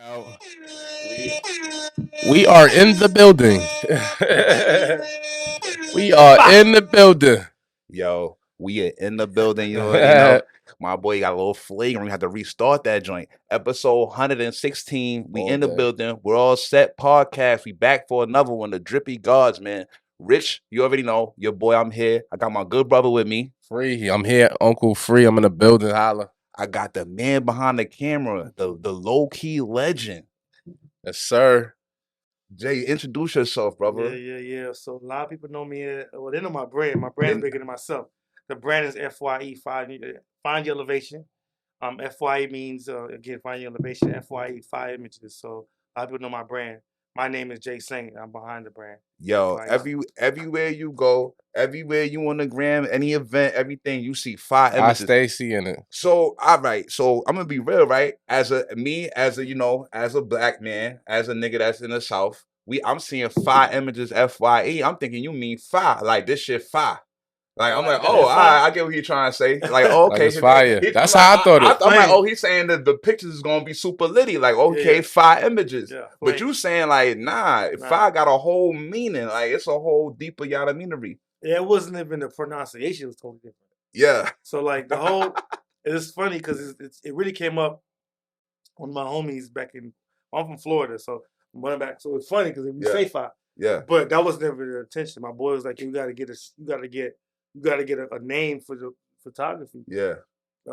Now, we are in the building. We are in the building. Yo, we are in the building. You already know. My boy got a little flagrant. We had to restart that joint. Episode 116. We All in the day. building. We're all set. Podcast. We back for another one. The Drippy Gods, man. Rich, you already know. Your boy, I'm here. I got my good brother with me. Free. I'm here, Uncle Free. I'm in the building. Holla. I got the man behind the camera, the low-key legend. Yes, sir. Jay, introduce yourself, brother. Yeah. So a lot of people know me. Well, they know my brand. My brand's bigger than myself. The brand is FYE, find your elevation. FYE means again, find your elevation. FYE, 5 images. So a lot of people know my brand. My name is Jay Saint. I'm behind the brand. Yo, FYE. everywhere you go, everywhere you on the gram, any event, everything, you see 5 I images. stay seeing it. So, all right. So I'm gonna be real, right? As a black man, as a nigga that's in the South, I'm seeing 5 images FYE. I'm thinking you mean 5, like this shit 5. Like I'm like, oh, all right, I get what you're trying to say. Like, oh, okay, Like it's fire. That's how I thought it. I'm like, oh, he's saying that the pictures is gonna be super litty. Like, okay, Yeah. 5 images. Yeah, But you saying like, nah, 5 got a whole meaning. Like, it's a whole deeper yada meanery. Yeah, it wasn't even the pronunciation was totally different. Yeah. So like the whole, it's funny because it really came up. One of my homies back in, I'm from Florida, so I'm running back. So it's funny because we say 5. Yeah. But that was never the intention. My boy was like, you gotta get a name for the photography. Yeah.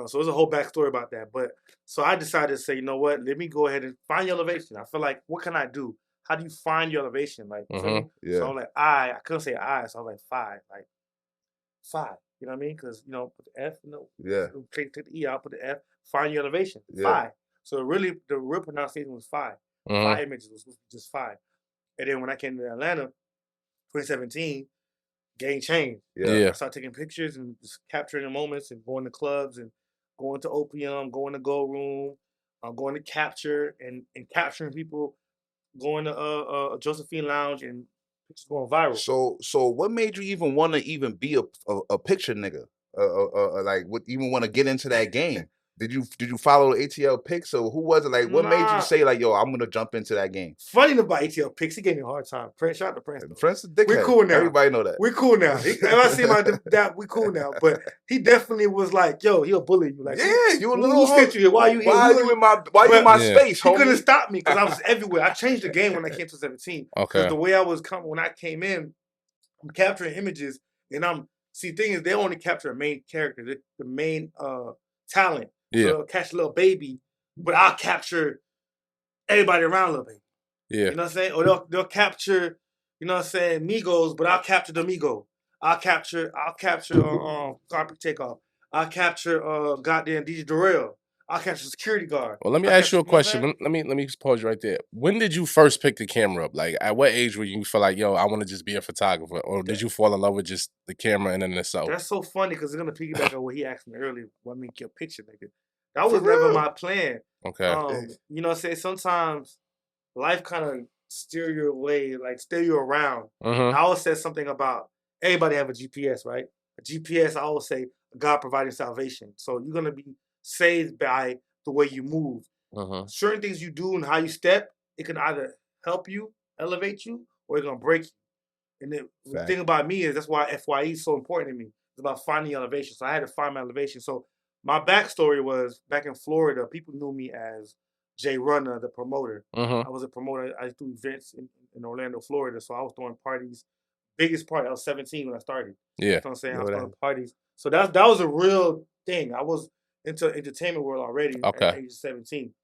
So there's a whole backstory about that. But so I decided to say, you know what? Let me go ahead and find your elevation. I feel like, what can I do? How do you find your elevation? Like, you feel me? Yeah. So I'm like, I couldn't say I, so I was like 5, like 5. You know what I mean? Because put the F, Yeah. take the E out, put the F. Find your elevation. Yeah. 5. So really, the real pronunciation was 5. 5 images was just 5. And then when I came to Atlanta, 2017, game changed. Yeah. I started taking pictures and just capturing the moments and going to clubs and going to Opium, going to Go Room, going to Capture and capturing people, going to Josephine Lounge and pictures going viral. So what made you even want to even be a picture nigga? Like, what even want to get into that game? Did you follow ATL Pics, or who was it? Like, what made you say like, yo, I'm gonna jump into that game? Funny about ATL Pics, he gave me a hard time. Shout out to Prince. Prince is dickhead. We're cool now. Everybody know that. We're cool now. If I see my dad, we cool now. But he definitely was like, yo, he'll bully you. Like, yeah, you a little. Who sent you here? Why are you here? Why are you in my space? He homie? couldn't stop me because I was everywhere. I changed the game when I came to 17. Okay. Because the way I was coming when I came in, I'm capturing images, and thing is they only capture a main character, the main talent. Yeah. So they'll catch a little baby, but I'll capture everybody around little baby. Yeah. You know what I'm saying? Or they'll capture, you know what I'm saying, Migos, but I'll capture the Migo. I'll capture Carpet Takeoff. I'll capture goddamn DJ Darrell. I'll catch a security guard. Well, let me ask you a question. Let me just pause you right there. When did you first pick the camera up? Like, at what age were you feel like, yo, I want to just be a photographer? Or did you fall in love with just the camera and then itself? That's so funny because it's going to piggyback on what he asked me earlier. What I mean, your picture, nigga. That was never my plan. Okay. You know what I'm saying? Sometimes life kind of steer you away, like steer you around. I always said something about everybody have a GPS, right? A GPS, I always say, God providing salvation. So you're going to be saved by the way you move. Certain things you do and how you step, it can either help you, elevate you, or it's gonna break you. And the thing about me is that's why FYE is so important to me. It's about finding elevation. So I had to find my elevation. So my backstory was back in Florida, people knew me as Jay Runner, the promoter. I was a promoter. I do events in Orlando, Florida. So I was throwing parties. Biggest party, I was 17 when I started. Yeah. You know what I'm saying? I was throwing parties. So that was a real thing. I was into entertainment world already at the age of 17.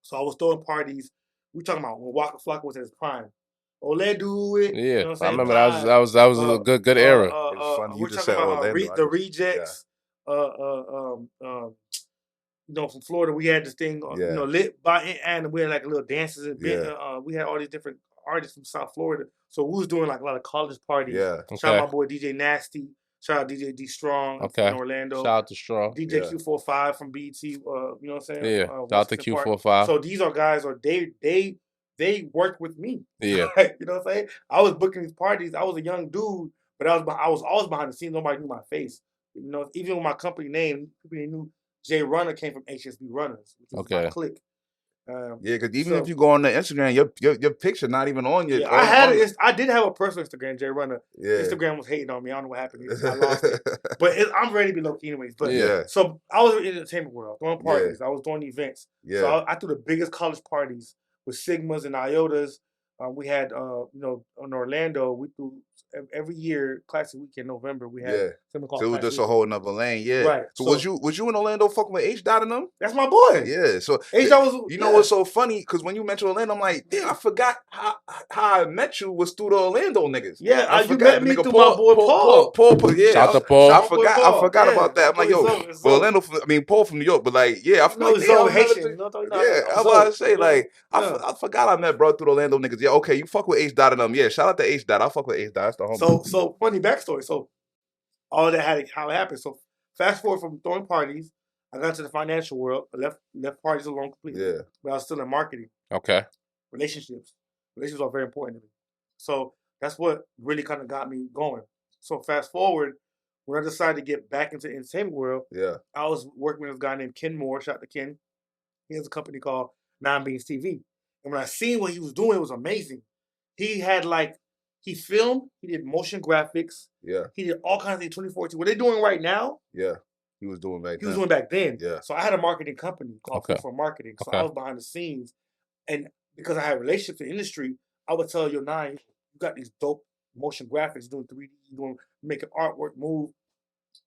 So I was throwing parties. We talking about when Waka Flocka was at his prime. Ole do it. Yeah, you know I remember that was a good era. It's funny. You We're just talking said about Orlando. the Rejects. From Florida, we had this thing, lit by and we had like little dances and we had all these different artists from South Florida. So we was doing like a lot of college parties. Yeah. Shout out my boy DJ Nasty. Shout out DJ D Strong in Orlando. Shout out to Strong. DJ Q45 from BET. You know what I'm saying? Yeah. Shout out to Q45. So these are guys, or they work with me. Yeah. You know what I'm saying? I was booking these parties. I was a young dude, but I was always behind the scenes. Nobody knew my face. You know, even with my company name, people knew Jay Runner came from HSB Runners, which was my clique. Yeah, because even if you go on the Instagram, your picture not even on your. Yeah, I did have a personal Instagram, Jay Runner. Yeah. Instagram was hating on me. I don't know what happened. I lost it. But I'm ready to be low key anyways. But yeah. So I was in the entertainment world, doing parties. I was doing events. Yeah. So I threw the biggest college parties with Sigmas and Iotas. We had, in Orlando, we threw every year, Classic Week in November, we had something called So it was just a whole nother lane, Right. So was you in Orlando fucking with H-Dot and them? That's my boy. Yeah. So H-Dot was, you know what's so funny? Because when you mentioned Orlando, I'm like, damn, I forgot how I met you was through the Orlando niggas. Yeah, you met me through my boy Paul. Paul, yeah. Shout out to Paul. I forgot about that. I'm like, yo, Orlando, Paul from New York, but like, yeah, I feel like, damn, Haitian. I'm about to say, like, I forgot I met bro through the Orlando niggas. Yeah, okay, you fuck with H-Dot and them. Yeah, shout out to H-Dot. I fuck with H-Dot. That's the homie. So funny backstory. So all that had how it happened. So fast forward from throwing parties, I got to the financial world. I left parties alone completely. Yeah. But I was still in marketing. Okay. Relationships are very important to me. So that's what really kind of got me going. So fast forward, when I decided to get back into the entertainment world, I was working with a guy named Ken Moore. Shout out to Ken. He has a company called Nine Beans TV. And when I seen what he was doing, it was amazing. He had he filmed, he did motion graphics. Yeah. He did all kinds of things 2014. What they're doing right now. Yeah. He was doing back then. He was doing back then. Yeah. So I had a marketing company called for Marketing. So I was behind the scenes. And because I had relationships in the industry, I would tell Yo Nine, you got these dope motion graphics, doing 3D, making artwork move.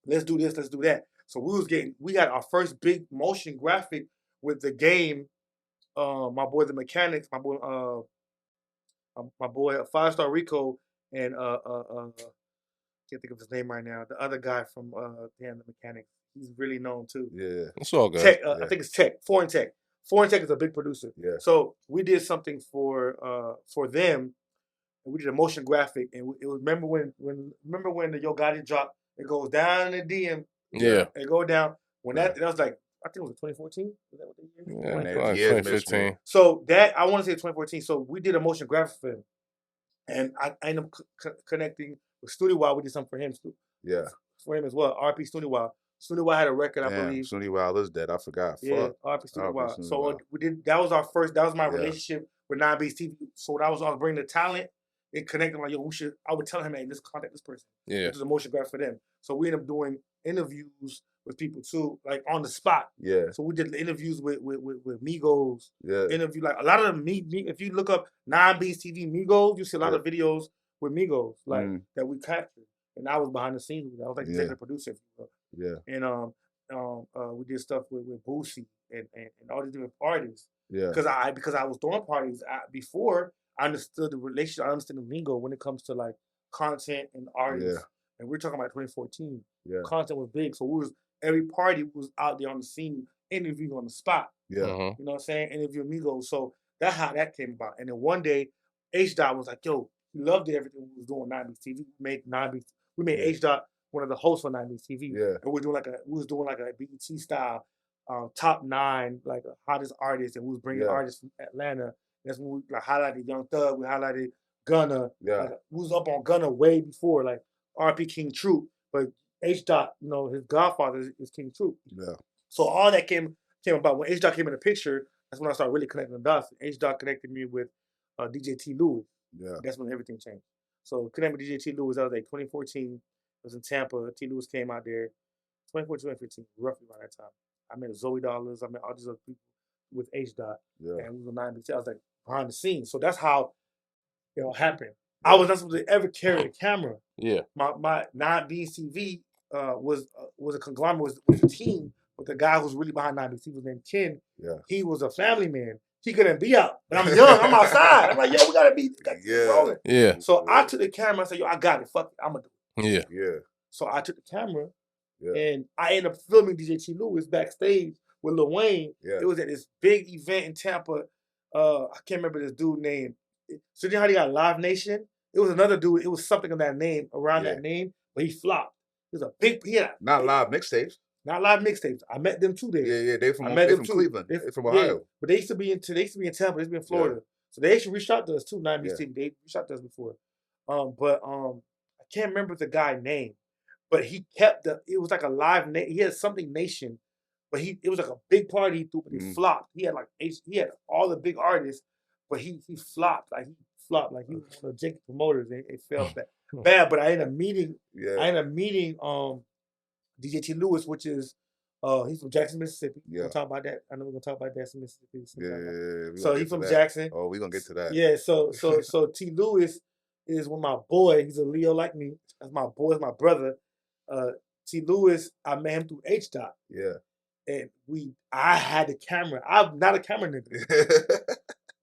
Let's do this, let's do that. So we got our first big motion graphic with the game. My boy the Mechanics, my boy 5-Star Rico, and can't think of his name right now. The other guy from the Mechanics. He's really known too. Yeah. It's all good. Tech, I think it's Tech. Foreign Tech. Foreign Tech is a big producer. Yeah. So we did something for them. And we did a motion graphic, and it was remember when the Yo Gotti drop, it goes down in the DM. Yeah. It go down. When that was like, I think it was 2014. Was that what they Yeah, 2015. So that I want to say 2014. So we did a motion graphic for him, and I ended up connecting with Studio Wild. We did something for him too. Yeah. For him as well. RP Studio Wild. Studio Wild had a record, I believe. Studio Wild is dead. I forgot. Yeah, RP Studio Wild. So we did. That was our first. That was my relationship with 9 Beats TV. So when I was bringing the talent, it connected. Like, yo, I would tell him, hey, let's contact this person. Yeah. This is a motion graphic for them. So we ended up doing interviews with people too, like on the spot. Yeah. So we did interviews with Migos. Yeah. Interview like a lot of them. If you look up 9 Beats TV Migos, you see a lot of videos with Migos that we captured. And I was behind the scenes. I was like the executive producer. Yeah. And we did stuff with Boosie and all these different parties. Yeah. Because I was throwing parties before I understood the relationship. I understood the lingo when it comes to like content and artists. Yeah. And we're talking about 2014. Yeah. Content was big, so every party was out there on the scene, interviewing on the spot. Yeah. You know what I'm saying? Interviewing Migos. So that's how that came about. And then one day, H-Dot was like, yo, he loved everything we was doing 9 Beats TV. We made H-Dot one of the hosts for 9 Beats TV. Yeah. And we was doing like a BET style top 9, like hottest artists, and we was bringing artists from Atlanta. That's when we highlighted Young Thug, we highlighted Gunna. Yeah. We was up on Gunna way before, like RP King Troop. But H-Dot, his godfather is King Troop. Yeah. So all that came about when H-Dot came in the picture. That's when I started really connecting the dots. H-Dot connected me with DJ T. Lewis. Yeah. That's when everything changed. So connected with DJ T. Lewis, that was like 2014. It was in Tampa. T. Lewis came out there. 2014, 2015, roughly around that time. I met Zoe Dollars. I met all these other people with H-Dot. Yeah. And we were 9 Beats. I was like behind the scenes. So that's how it all happened. I was not supposed to ever carry a camera. Yeah. My 9 Beats TV was a conglomerate, was a team, but the guy who's really behind 9 Beats TV was named Ken. Yeah. He was a family man. He couldn't be out. But I'm young. I'm outside. I'm like, yo, we gotta be rolling. Yeah. So I took the camera. I said, yo, I got it. Fuck it. I'm gonna do it. Yeah. Yeah. So I took the camera. Yeah. And I ended up filming DJ T. Lewis backstage with Lil Wayne. Yeah. It was at this big event in Tampa. I can't remember this dude name. So you know how they got Live Nation? It was another dude. It was something of that name, around that name, but he flopped. He was a big, not live mixtapes. Not live mixtapes. I met them too there. Yeah, they from Cleveland. They from Ohio. Yeah, but they used to be in Tampa. They used to be in Florida. Yeah. So they actually reached out to us too. 9 Beats TV. They reached out to us before. But I can't remember the guy's name. But he kept it was like a live name. He had something nation but it was like a big party he threw, but he flopped. He had all the big artists, but he flopped. Like he was one of the janky promoters. It felt bad. But I ended up meeting DJ T. Lewis, which is he's from Jackson, Mississippi. Yeah. We'll talk about that. I know we're gonna talk about Jackson, Mississippi. Yeah. So he's from Jackson. Oh, we're gonna get to that. Yeah. So T. Lewis is one of my boy. He's a Leo like me. That's my boy. That's my brother. T. Lewis, I met him through H. Dot. Yeah. And I had the camera. I'm not a camera nigga.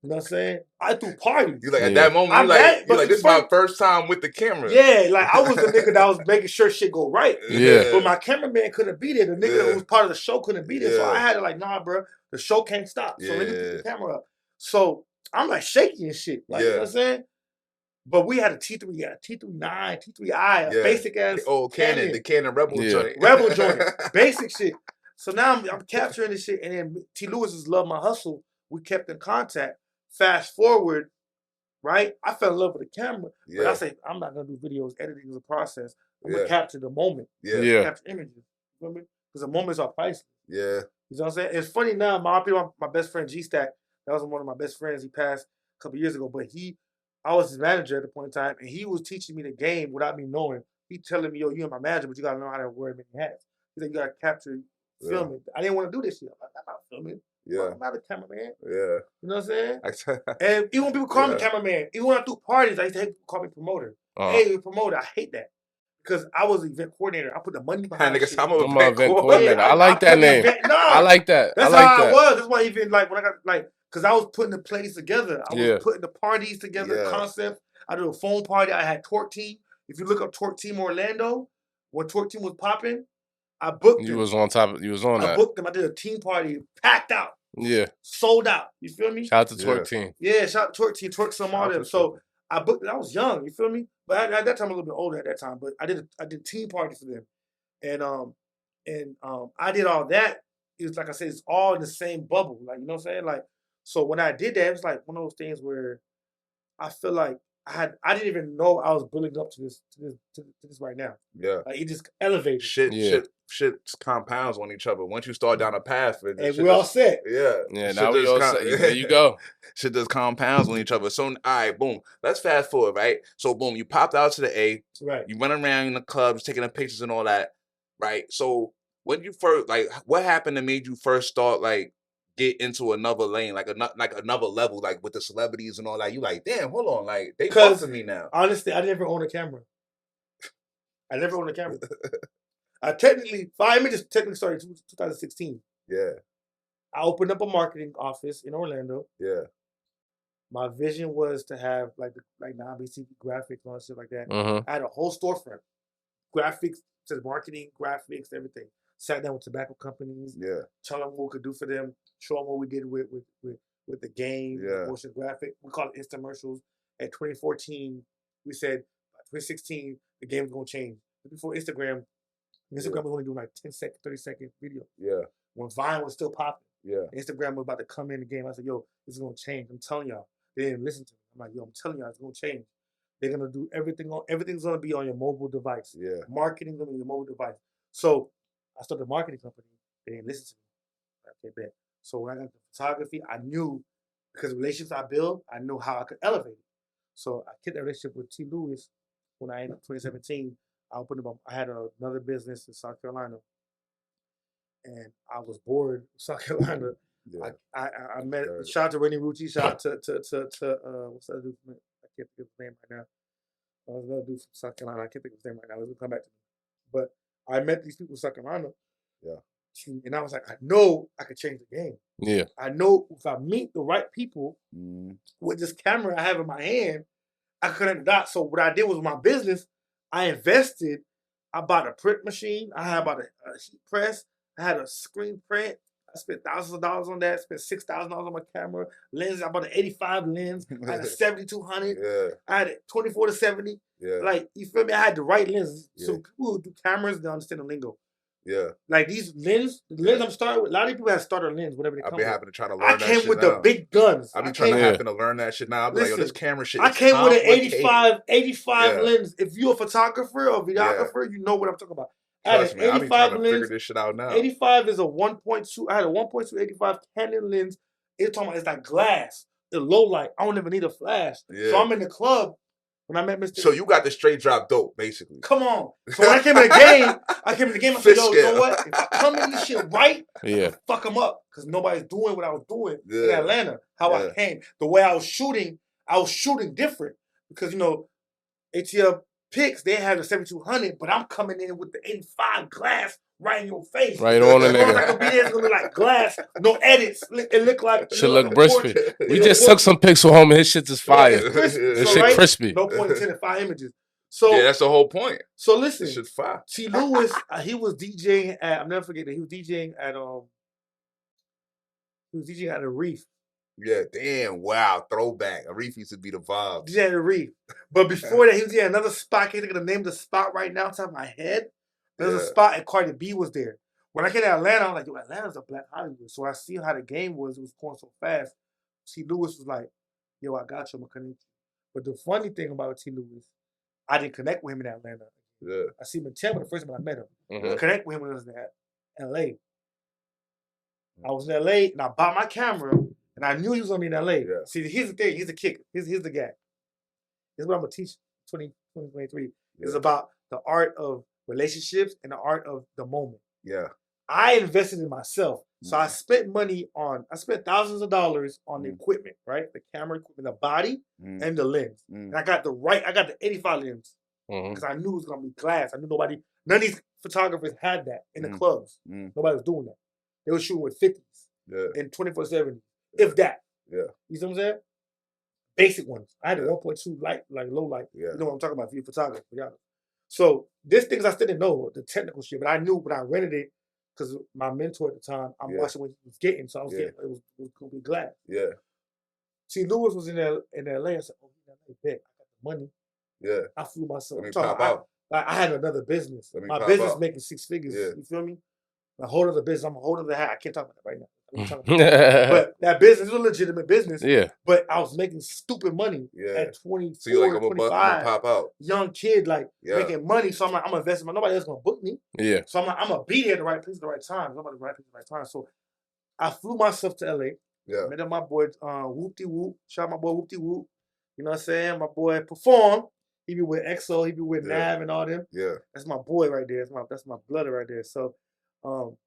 You know what I'm saying? I threw parties. You like at that moment, you like this is my first time with the camera. Yeah, like I was the nigga that was making sure shit go right. Yeah. But my cameraman couldn't be there. The nigga that was part of the show couldn't be there. So I had to like, nah, bro, the show can't stop. So let me put the camera up. So I'm like shaking and shit. Like, you know what I'm saying? But we had a T3, T39, T3i, a basic ass Canon, the Canon Rebel joint. Rebel joint. Basic shit. So now I'm capturing this shit, and then T. Lewis is Love My Hustle. We kept in contact. Fast forward, right? I fell in love with the camera. But I say, I'm not going to do videos. Editing is a process. I'm going to capture the moment. Capture images. You know what I mean? Because the moments are priceless. Yeah. You know what I'm saying? It's funny now. My best friend, G-Stack, that was one of my best friends. He passed a couple years ago. But I was his manager at the point in time. And he was teaching me the game without me knowing. He telling me, yo, you're my manager, but you got to know how to wear many hats. He said, you got to capture, film it. I didn't want to do this shit. I'm not filming. Yeah. I'm not a cameraman. Yeah. You know what I'm saying? And even when people call me cameraman, even when I do parties, I used to hate people call me promoter. Hey, you're promoter. I hate that. Because I was an event coordinator. I put the money behind it. I'm an event coordinator. I like that name. I like that. That's how I was. That's why even like when I got because I was putting the plays together. I was putting the parties together, concept. I did a phone party. I had Torque Team. If you look up Torque Team Orlando, when Torque Team was popping, I booked them. You was on that. I booked them. I did a team party, packed out. Yeah. Sold out. You feel me? Shout out to Torque Team. Yeah, shout out to Torque Team, Torque some all them. So I booked it. I was young, you feel me? But at that time, I was a little bit older at that time. But I did team party for them. And I did all that. It was like I said, it's all in the same bubble. Like, you know what I'm saying? Like, so when I did that, it was like one of those things where I feel like I didn't even know I was building up to this right now. Yeah. Like it just elevated. Shit compounds on each other. Once you start down a path, and we're all set. Yeah. Now we all set. There you go. Shit just compounds on each other. So all right, boom. Let's fast forward, right? So boom, you popped out to the A. Right. You run around in the clubs, taking the pictures and all that. Right. So when you first what happened that made you first start get into another lane, like another level, like with the celebrities and all that? You like, damn, hold on, like they busting me now. Honestly, I never owned a camera. I technically, FYE Images started in 2016. Yeah. I opened up a marketing office in Orlando. Yeah. My vision was to have like non-BCP graphics and all that shit like that. I had a whole storefront, graphics, to marketing, graphics, everything. Sat down with tobacco companies. Yeah. Tell them what we could do for them. Show them what we did with the game, motion graphic. We call it infomercials. At 2014, we said by 2016 the game was gonna change. Before Instagram was only doing like 10-second, 30-second video. Yeah. When Vine was still popping. Yeah. Instagram was about to come in the game. I said, yo, this is gonna change. I'm telling y'all. They didn't listen to me. I'm like, yo, I'm telling y'all, it's gonna change. They're gonna do everything's gonna be on your mobile device. Yeah. Marketing's gonna be on your mobile device. So I started a marketing company. They didn't listen to me. Okay, bet. So when I got the photography, I knew because the relationships I built, I knew how I could elevate it. So I kept that relationship with T. Lewis when I ended up 2017. I had another business in South Carolina, and I was bored in South Carolina. Yeah. I met. Shout out to Rennie Rucci. Shout out to what's that dude? I can't think of his name right now. There's another dude from South Carolina. I can't think of his name right now. He'll come back to me. But I met these people in South Carolina. Yeah. And I was like, I know I could change the game. Yeah. I know if I meet the right people with this camera I have in my hand, I couldn't dot. So what I did was my business, I invested. I bought a print machine. I bought a heat press. I had a screen print. I spent thousands of dollars on that. Spent $6,000 on my camera. Lens, I bought an 85 lens. I had a 7200. Yeah. I had a 24-70. Yeah. Like, you feel me? I had the right lens. Yeah. So people who do cameras, they understand the lingo. Yeah. Like these lens, the lens I'm starting with, a lot of people have starter lens, whatever they come with. I've been having to try to learn that shit. I came with the big guns. I've been trying to happen to learn that shit now. I'll be like, yo, this camera shit I came with an 85 yeah. lens. If you're a photographer or videographer, you know what I'm talking about. Trust me, I be trying to figure this shit out now. 85 is a 1.2. I had a 1.2 85 Canon lens. It's like glass. The low light. I don't even need a flash. Yeah. So I'm in the club when I met Mr. So you got the straight drop dope, basically. Come on. So when I came in the game, I said, yo, you know what? If I come in this shit right, I fuck them up. Because nobody's doing what I was doing in Atlanta. How I came. The way I was shooting different. Because, you know, ATL Pics, they have the 7200, but I'm coming in with the 85 glass right in your face. Right on the nigga. I can be there, it's gonna look like glass, no edits. It look like should look crispy. We just took some pics from home and his shit is fire. This shit crispy. No point in 10 5 images. So yeah, that's the whole point. So listen, this shit's fire. T. Lewis, he was DJing at. I'll never forget that he was DJing at the Reef. Yeah, damn, wow, throwback. A Reef used to be the vibe. DJ at the Reef. But before that, he was at another spot. I can't think of the name of the spot right now, top of my head. There's a spot and Cardi B was there. When I came to Atlanta, I'm like, yo, Atlanta's a black Hollywood. So I see how the game was. It was going so fast. T. Lewis was like, yo, I got you, I'm gonna connect you. But the funny thing about T. Lewis, I didn't connect with him in Atlanta. Yeah. I see him in Tampa the first time I met him. I connect with him when I was in LA. I was in LA and I bought my camera and I knew he was gonna be in LA. Yeah. See, here's the thing, he's the kicker. Here's the guy. This is what I'm gonna teach 2023. It's about the art of relationships and the art of the moment. Yeah. I invested in myself. So I spent thousands of dollars on the equipment, right? The camera equipment, the body, and the lens. And I got the 85 lens. Because I knew it was gonna be glass. I knew none of these photographers had that in the clubs. Nobody was doing that. They were shooting with 50s and 24-70, if that. Yeah. You see what I'm saying? Basic ones. I had a 1.2 light, like low light. Yeah. You know what I'm talking about if you're a photographer. Yeah. So this things I still didn't know, the technical shit, but I knew when I rented it, because my mentor at the time, I'm watching what he was getting, so I was getting it was gonna be glad. Yeah. See, Lewis was in LA. I said, oh, he's in LA, bet. I got the money. Yeah. I flew myself. I had another business. My business making 6 figures. Yeah. You feel me? A whole other business. I'm a whole other hat. I can't talk about that right now. But that business is a legitimate business. Yeah. But I was making stupid money at 24, so you're like, 25. Pop out. Young kid, like making money. So I'm like, I'm investing. Nobody else gonna book me. Yeah. So I'm like, I'm gonna be there at the right place at the right time. Nobody at the right place at the right time. So I flew myself to LA. Yeah. Met up my boy Whoop-de Whoop. Shout out my boy Whoop-de Whoop. You know what I'm saying? My boy perform. He be with EXO. He be with Nav and all them. Yeah. That's my boy right there. That's my brother right there. So so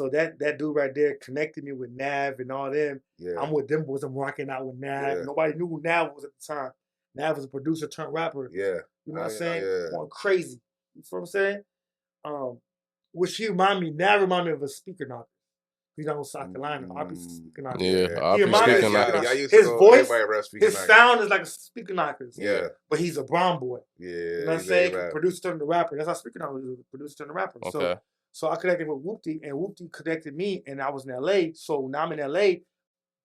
that dude right there connected me with Nav and all them. Yeah. I'm with them boys. I'm rocking out with Nav. Yeah. Nobody knew who Nav was at the time. Nav was a producer turned rapper. Yeah. You know what I'm saying? Going crazy. You know what I'm saying? Which Nav reminded me of a speaker knocker. You know, South Carolina, obviously speaker knocker. Yeah, his voice, his sound is like a speaker knocker. Yeah. But he's a brown boy. Yeah. You know what I'm saying? Producer turned the rapper. That's how speaker knocker is. Producer turned the rapper. Okay. So I connected with Whoopty, and Whoopty connected me, and I was in LA. So now I'm in LA.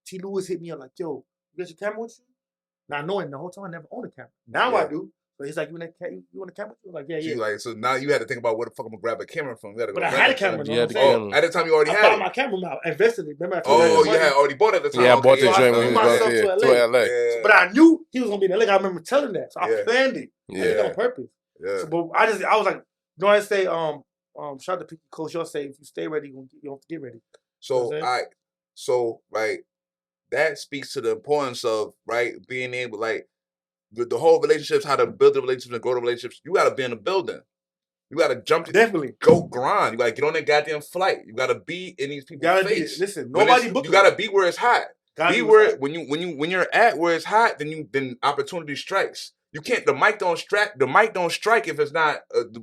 T. Lewis hit me up like, yo, you got your camera with you? Not knowing the whole time I never owned a camera. Now I do. So he's like, you want a camera? I was like, yeah. Like, so now you had to think about where the fuck I'm gonna grab a camera from. But I had a camera. At the time you already had it. I bought my camera now. I invested it. Remember? You had already bought it at the time. Yeah, I bought the joint when he was to LA. Yeah. But I knew he was gonna be in LA. I remember telling that, so I planned it. I did it on purpose. Yeah. So, but I was like, you know what I say? Shout out to people, Coach. Y'all say if you stay ready, you don't have to get ready. So that speaks to the importance of being able the whole relationships, how to build the relationships and grow the relationships. You got to be in the building. You got to jump. Go grind. You got to get on that goddamn flight. You got to be in these people's face. Listen, nobody book. You got to be where it's hot. Be where when you're at where it's hot, then opportunity strikes. You can't. The mic don't strike if it's not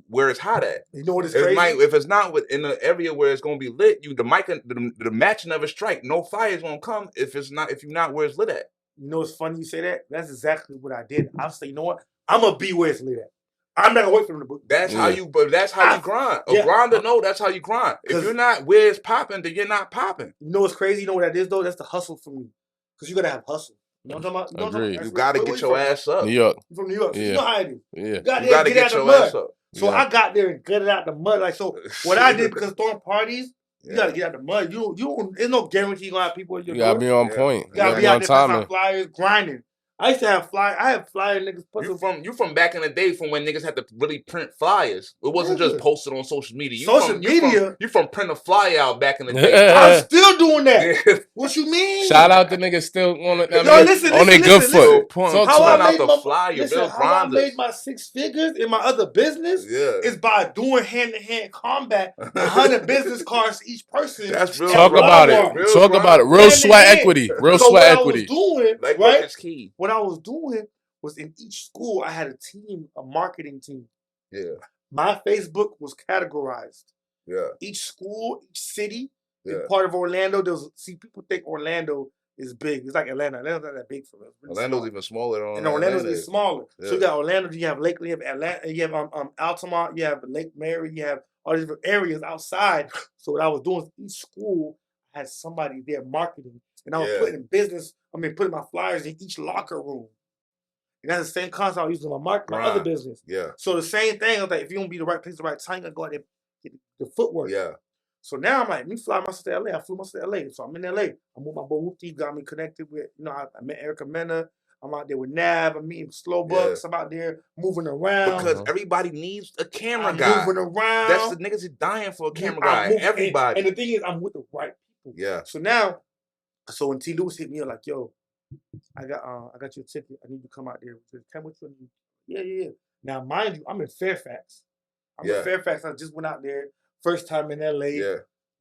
where it's hot at. You know what is crazy? If it's not in the area where it's gonna be lit, the match never strike. No fire is gonna come if you're not where it's lit at. You know what's funny you say that? That's exactly what I did. I say, you know what? I'm gonna be where it's lit at. I'm not gonna wait for them to book. That's how you grind. A grinder, no, that's how you grind. If you're not where it's popping, then you're not popping. You know what's crazy? You know what that is though? That's the hustle for me. Because you gotta have hustle. You know what I'm talking about? You gotta get your ass up. New York. You from New York. So you know how it is. Yeah. You gotta get your ass up. So I got there and gutted out the mud. Like, so what I did, because throwing parties, you gotta get out the mud. There's no guarantee you're gonna have people in your You gotta be on point. You gotta be out there on flyers, grinding. I used to have I have flyer niggas. You from back in the day from when niggas had to really print flyers. It wasn't just posted on social media. You from print a flyer out back in the day. I'm still doing that. What you mean? Shout out the niggas still on it. Listen, on their good foot. How I made my 6 figures in my other business is by doing hand-to-hand combat, 100 business cards to each person. That's real. Talk about it. Talk about it. Real sweat equity. Real sweat equity. What I was doing was in each school, I had a team, a marketing team. Yeah. My Facebook was categorized. Yeah. Each school, each city, part of Orlando. People think Orlando is big. It's like Atlanta. Atlanta's not that big for us. Really Orlando's even smaller. And Orlando's even smaller. Yeah. So you got Orlando, you have Lakeland, you have Atlanta, you have Altamont, you have Lake Mary, you have all these different areas outside. So what I was doing, each school had somebody there marketing. And I was putting my flyers in each locker room. And that's the same concept I was using in my other business. Yeah. So the same thing, I was like, if you don't be the right place at the right time, you gotta go out there and get the footwork. Yeah. So now I'm like, me fly myself to LA. I flew myself to LA. So I'm in LA. I'm with my boy Whoopty, got me connected with, I met Erica Mena. I'm out there with Nav. I'm meeting Slow Bucks. I'm out there moving around. Because everybody needs a camera guy. Moving around. That's the niggas is dying for a camera guy. Everybody. And the thing is, I'm with the right people. Yeah. So when T. Lewis hit me, I'm like, yo, I got your ticket. I need you to come out there. Come with you. Yeah. Now, mind you, I'm in Fairfax. I'm in Fairfax. I just went out there. First time in LA. Yeah.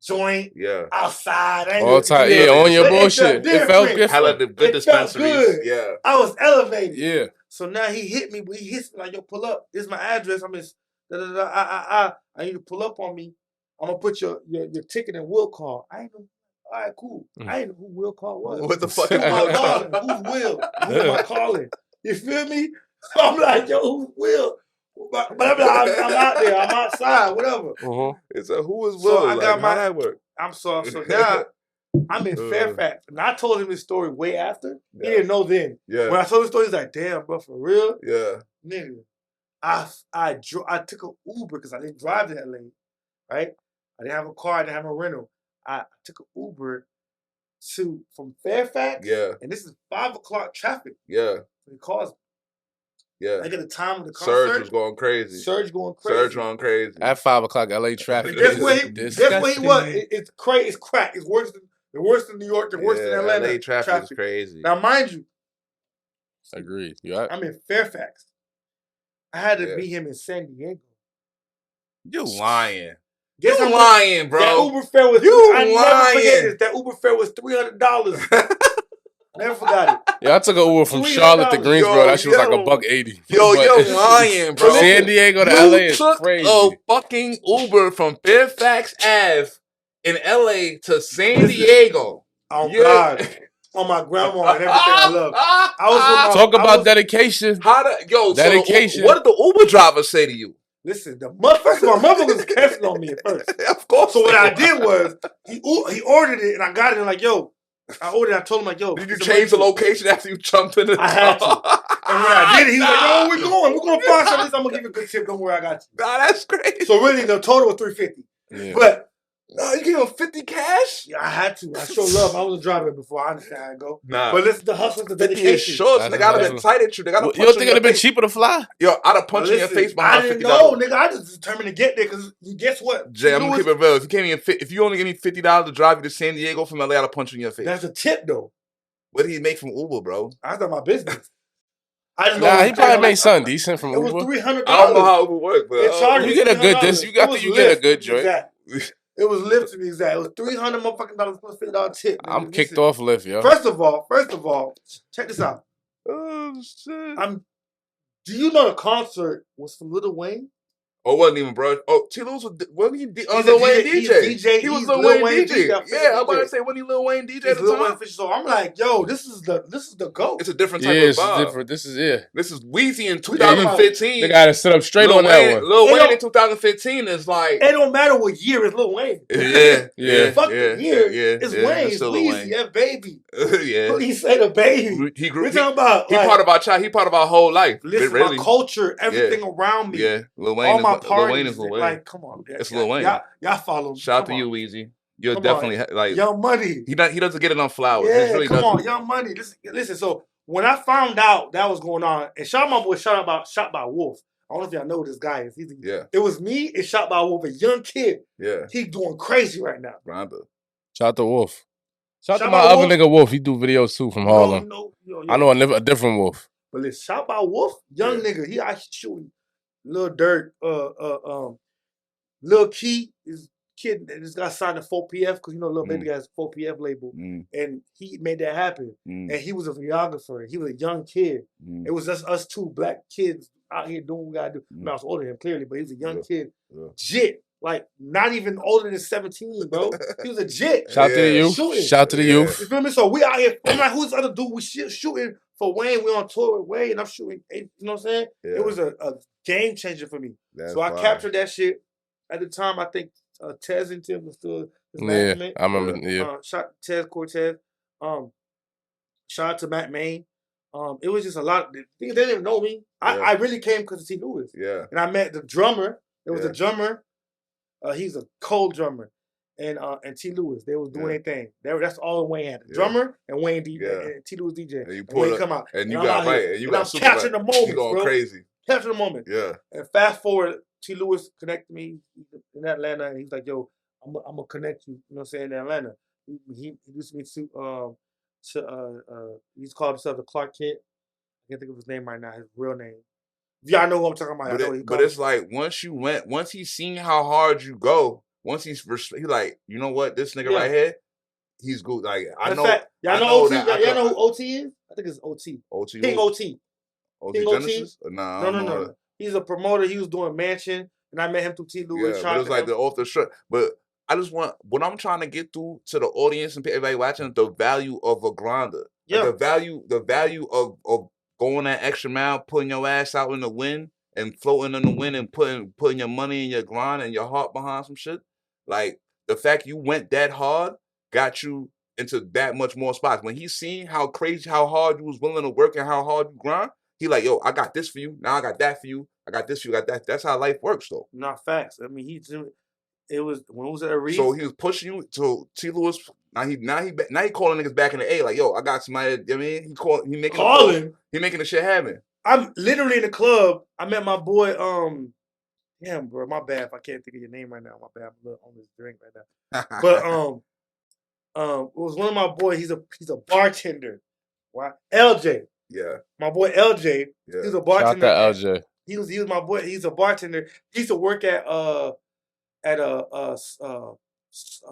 Joint. Yeah. Outside. All time. Yeah, on your bullshit. It felt different. Hella the good dispensaries. Yeah. I was elevated. Yeah. So now he hit me. He hits me like, yo, pull up. This is my address. I'm just, I need you to pull up on me. I'm going to put your ticket in will call. I ain't know. All right, cool. I didn't know who Will Call was. What the fuck? Who's Will? Who am I calling? You feel me? So I'm like, yo, who's Will? But I'm out there. I'm outside. Whatever. It's who is Will? So I got my network. So now I'm in Fairfax, and I told him this story way after. He didn't know then. Yeah. When I told the story, he's like, "Damn, bro, for real?" Yeah. Nigga, I took an Uber because I didn't drive to LA, right? I didn't have a car. I didn't have a rental. I took an Uber from Fairfax. Yeah. And this is 5 o'clock traffic. Yeah. He calls me. Yeah. I get the time of the concert. Surge was going crazy. Surge going crazy. At 5 o'clock, LA traffic. Guess where he was? It's crazy. It's crack. It's worse than New York. It's worse than Atlanta. LA traffic is crazy. Now, mind you. Agreed. I'm in Fairfax. I had to meet him in San Diego. You lying. Guess I'm lying, bro. That Uber fare was never forget this. That Uber fare was $300. Never forgot it. Yeah, I took an Uber from Charlotte to Greensboro. That shit was like $180. Yo, you're lying, bro. From San Diego to LA is crazy. A fucking Uber from Fairfax Ave in LA to San Diego. Oh God. On my grandma and everything I love. Talk about dedication. Dedication. So what did the Uber driver say to you? Listen, first of all, my mother was catching on me at first. Of course. So what I did was, he ordered it, and I got it, and like, yo, I ordered it, I told him, like, yo. Did you change the location after you jumped in the I had to. And when I did it, he was like, yo, we're going to find something. I'm going to give you a good tip. Don't worry, I got you. Nah, that's crazy. So really, the total was $350. Yeah. But. No, you gave him 50 cash? Yeah, I had to. I show love. I was a driver before. I understand how it go. Nah. But listen, the hustle, the dedication. Shorts, nigga, I'd have been tight at you. Nigga, you don't think it'd have been cheaper to fly? Yo, I'd have punched you in your face behind $50. I didn't know, nigga. I just determined to get there because guess what? Jay, I'm gonna keep it real. If you only give me $50 to drive you to San Diego from LA, I'd have punched you in your face. That's a tip, though. What did he make from Uber, bro? I thought my business. He probably made something decent from Uber. It was $300. I don't know how Uber works, but you get a good you get a good joint. It was Lyft to be exact. It was $300 motherfucking dollars plus $50 tip. I'm kicked off Lyft, yo. First of all, check this out. Oh shit! Do you know the concert was from Lil Wayne? Oh, it wasn't even, bro. Oh, T. Lewis wasn't he Lil Wayne DJ? He was Lil Wayne DJ. Yeah, I'm about to say, wasn't he Lil Wayne DJ at the time? So I'm like, yo, this is the GOAT. It's a different type of vibe. It's different. This is Weezy in 2015. They gotta sit up straight on that one. Lil Wayne in 2015 is like. It don't matter what year it's Lil Wayne. Yeah. Fuck the year. It's Wayne. It's Weezy. That baby. Yeah. He said a baby. He grew. We're talking about. He part of our child. He part of our whole life. Listen, my culture, everything around me. Yeah. Lil Wayne is Lil Wayne. Like, come on, man. It's Lil Wayne. Y'all follow me. Shout out to you, Weezy. You're definitely like Young Money. He doesn't get enough flowers. Yeah, he really come doesn't. on, Young Money. Listen. So when I found out that was going on, and shout out my boy, Shot by Wolf. I don't know if y'all know who this guy is. It was me and Shot by Wolf, a young kid. Yeah. He's doing crazy right now. Grindr. Shout out to Wolf. Shout out to my other nigga Wolf. He do videos too from Harlem. I know a different Wolf. But let's shout by Wolf, young nigga. He actually shooting Lil Durk, Lil Key is kid that just got signed to 4PF because Lil Baby has a 4PF label, and he made that happen. And he was a videographer. He was a young kid. It was just us two black kids out here doing what we gotta do. I was older than him clearly, but he was a young kid. Jit, like not even older than 17, bro. He was a jit. Shout to the youth. Shooting. Shout to the youth. You feel me? So we out here. I'm like, who's the other dude? We shooting for Wayne. We on tour with Wayne, and I'm shooting. You know what I'm saying? Yeah. It was a game changer for me. So I captured that shit. At the time, I think Tez and Tim was still his management. I remember. Shout Tez Cortez. Shout out to Matt Main. It was just a lot. They didn't even know me. I really came because of T. Lewis. Yeah. And I met the drummer. There was a drummer. He's a cold drummer. And T. Lewis. They was doing their thing. That's all Wayne had. The drummer and Wayne DJ. And T. Lewis DJ. And you Wayne come out. And you got right. And you got super capturing the moment. You going bro. crazy. Capturing the moment. Yeah. And fast forward, T. Lewis connected me in Atlanta, and he's like, "Yo, I'm gonna connect you." You know what I'm saying? In Atlanta, he introduced me to he's called himself the Clark Kent. I can't think of his name right now. His real name. Y'all know who I'm talking about. But it's like once he's seen how hard you go, once he's like, you know what, this nigga right here, he's good. Like I know. Y'all know OT. Y'all know who OT is? I think it's OT. OT. King OT. OT Genesis? Nah, no. He's a promoter. He was doing Mansion, and I met him through T. Lewis. Yeah, but it's like the off the shirt. But I just want what I'm trying to get through to the audience and everybody watching the value of a grinder. Yeah. Like the value of going that extra mile, putting your ass out in the wind and floating in the wind and putting your money in your grind and your heart behind some shit. Like the fact you went that hard got you into that much more spots. When he seen how crazy, how hard you was willing to work and how hard you grind, he like, yo, I got this for you. Now I got that for you. I got this for you. I got that. That's how life works, though. Not facts. I mean, it was when it was at a reason. So he was pushing you to T. Lewis. Now he calling niggas back in the A. Like, yo, I got somebody. I mean, he making the shit happen. I'm literally in the club. I met my boy. Damn, bro, my bad if I can't think of your name right now. My bad, I'm on this drink right now. But it was one of my boys. He's a bartender. Why? LJ. Yeah. My boy LJ. Yeah. He's a bartender. Shout out to LJ. He was my boy. He's a bartender. He used to work at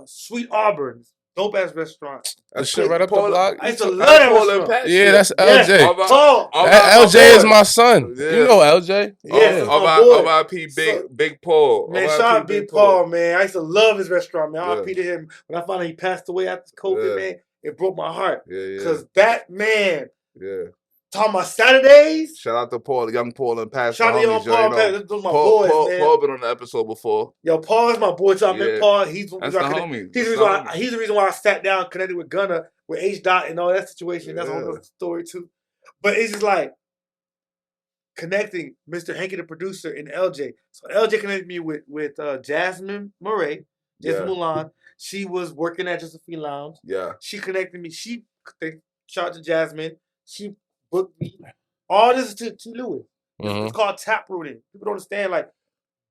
Sweet Auburn, dope ass restaurant. That shit right up the block. I used to love that restaurant. Yeah, that's LJ. Yeah. LJ is my son. Yeah. You know LJ. Yeah. R.I.P. Big Paul. Man, shout out Big Paul, man. I used to love his restaurant, man. R.I.P. to him. When I found out he passed away after COVID, man, it broke my heart. Because that man. Yeah. Talking about Saturdays. Shout out to Paul, young Paul and Pastor. Shout out to young Paul. Those are my boys, man. Paul been on the episode before. Yo, Paul's my boy. So I met Paul. He's the homie. He's the reason why I sat down, connected with Gunner, with H. Dot and all that situation. That's a whole other story too. But it's just like connecting Mr. Hanky, the producer, and LJ. So LJ connected me with Jasmine Murray, Jasmine Mulan. She was working at Josephine Lounge. Yeah. She connected me. Shout out to Jasmine. She booked me. All this is to T. Lewis. It's called tap rooting. People don't understand. Like,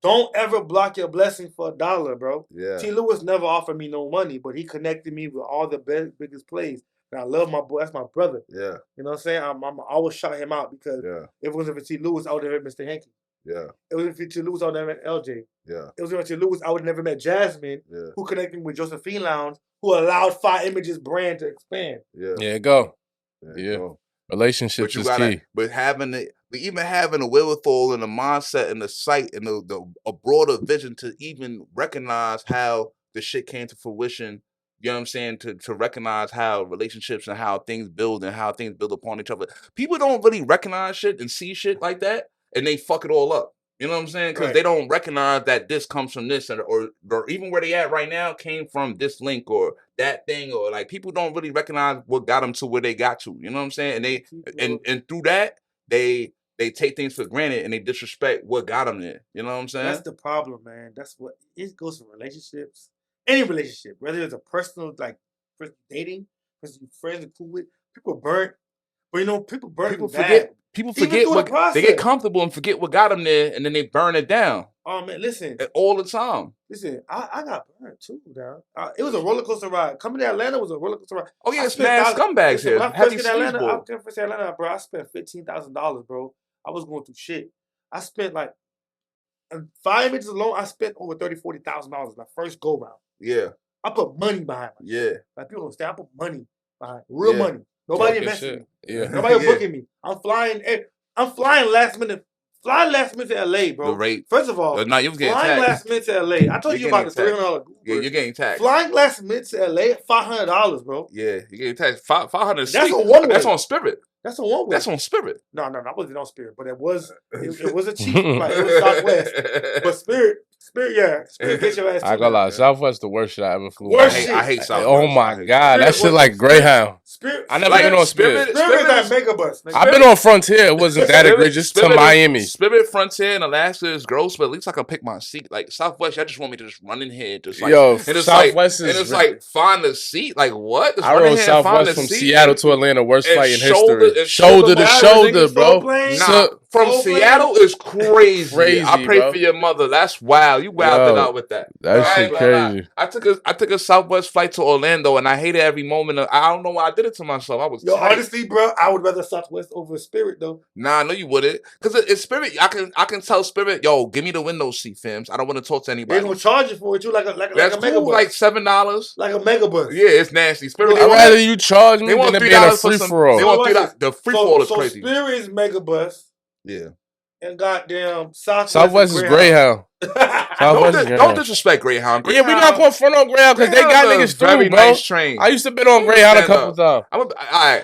don't ever block your blessing for $1, bro. Yeah. T. Lewis never offered me no money, but he connected me with all the biggest plays. And I love my boy. That's my brother. Yeah. You know what I'm saying? I always shout him out because if it wasn't for T. Lewis, I would have met Mr. Hanky. Yeah. It wasn't for T. Lewis, I would have met LJ. Yeah. It wasn't for T. Lewis, I would have never met Jasmine, who connected me with Josephine Lounge, who allowed FYE Images brand to expand. Yeah. Yeah, go. Yeah. Relationships is key. But even having a wherewithal and a mindset and the sight and a broader vision to even recognize how the shit came to fruition, you know what I'm saying? To recognize how relationships and how things build and how things build upon each other. People don't really recognize shit and see shit like that, and they fuck it all up. You know what I'm saying? Because they don't recognize that this comes from this, or even where they at right now came from this link or that thing, or like people don't really recognize what got them to where they got to. You know what I'm saying? And they and through that they take things for granted and they disrespect what got them there. You know what I'm saying? That's the problem, man. That's what it goes to relationships. Any relationship, whether it's a personal, like dating, person you friends are cool with, people are burnt. But you know, people burn People bad. forget. People forget Even through what they get comfortable and forget what got them there, and then they burn it down. Oh man, listen, all the time. Listen, I got burned too, down. It was a roller coaster ride. Coming to Atlanta was a roller coaster ride. Oh yeah, it's mad scumbags here. When I first got to Atlanta, bro, I spent $15,000, bro. I was going through shit. I spent like 5 minutes alone. I spent over $30,000-$40,000 my first go round. Yeah, I put money behind it. Yeah, like people don't understand. I put money behind real money. Nobody invested me. Yeah, nobody booking me. I'm flying last minute. Flying last minute to LA, bro. The rate. First of all, no, you was getting flying taxed. last minute to LA. I told you about the $300. Yeah, you're getting taxed. Flying last minute to LA, $500, bro. Yeah, you're getting taxed. 500. That's a one way. That's on Spirit. That's a one way. That's on Spirit. No, I wasn't on Spirit, but it was a cheap flight. It was Southwest, but Spirit, yeah, Spirit get your ass. I gonna lie, Southwest the worst shit I ever flew. Worst shit. I hate Southwest. Oh my god, that shit like Greyhound. Spirit. I never been on Spirit. Spirit is like Megabus. I've been on Frontier. It wasn't that egregious to Miami. Spirit, Frontier, and Alaska is gross, but at least I can pick my seat. Like Southwest, y'all just want me to just run in here, just like yo. And it's Southwest like, and it's like find the seat. Like what? Just I rode Southwest from Seattle to Atlanta. Worst flight in history. Shoulder to shoulder, bro. Nah, from Seattle is crazy. I pray for your mother. That's wild. You wilded out with that. That shit crazy. I took a Southwest flight to Orlando, and I hated every moment. I don't know why I did it to myself. I was honestly, bro. I would rather Southwest over Spirit though. Nah, no, you wouldn't. Because it's Spirit. I can tell Spirit, yo, give me the window seat, fams. I don't want to talk to anybody. They're gonna charge you for it too, like a megabus. Like $7. Like a megabus. Yeah, it's nasty. Spirit. I'd rather you charge me than it being a free for all. They want $3. The free for all is crazy. Spirit is megabus. Yeah. And goddamn Southwest is Greyhound. Don't disrespect Greyhound. Yeah, we not going front on Greyhound because they got niggas through, bro. Nice train. I used to been on Greyhound a couple times.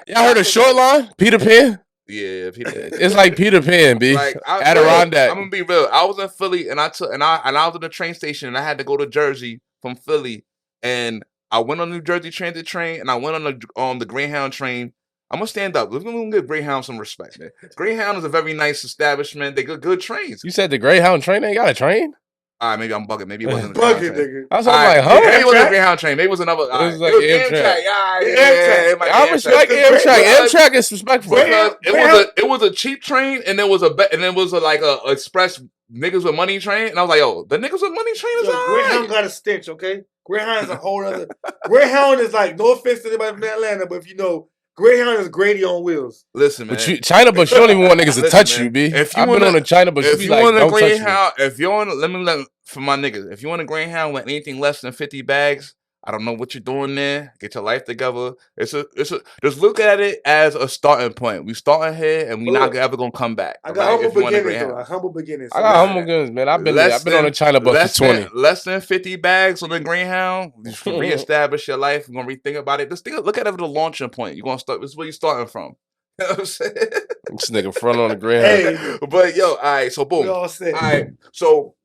Y'all heard of Short Line? Peter Pan? Yeah, Peter Pan. It's like Peter Pan, B. Like, Adirondack. I'm gonna be real. I was in Philly and I was in the train station and I had to go to Jersey from Philly, and I went on the New Jersey Transit train and I went on the Greyhound train. I'm gonna stand up. Let's give Greyhound some respect, man. Greyhound is a very nice establishment. They got good trains. You said the Greyhound train ain't got a train? All right, maybe I'm bugging. Maybe it wasn't a bugging, nigga. I was like, huh? Maybe it wasn't a Greyhound train. Maybe it was another. It was like Amtrak. Yeah, I respect Amtrak. Amtrak is respectful. It was a cheap train, and there was like a express niggas with money train, and I was like, yo, the niggas with money train is all right. Greyhound got a stench, okay? Greyhound is a whole other. Greyhound is like, no offense to anybody from Atlanta, but if you know, Greyhound is Grady on wheels. Listen, man. But China Bus, you don't even want niggas to touch you, B. I've been on a China Bus, you be like, don't touch me. If you're on, for my niggas, if you're on a Greyhound with anything less than 50 bags, I don't know what you're doing there. Get your life together. Just look at it as a starting point. We starting here, and we not ever gonna come back. I got humble beginnings, though. Humble beginnings. I got humble beginnings, man. I've been on a China Bus for 20. Less than 50 bags on the Greyhound. You should reestablish your life. You're gonna rethink about it. Just look at it as a launching point. You're gonna start. This is where you're starting from. You know what I'm saying? This nigga front on the Greyhound. Hey, but yo, all right. So boom. All right. So.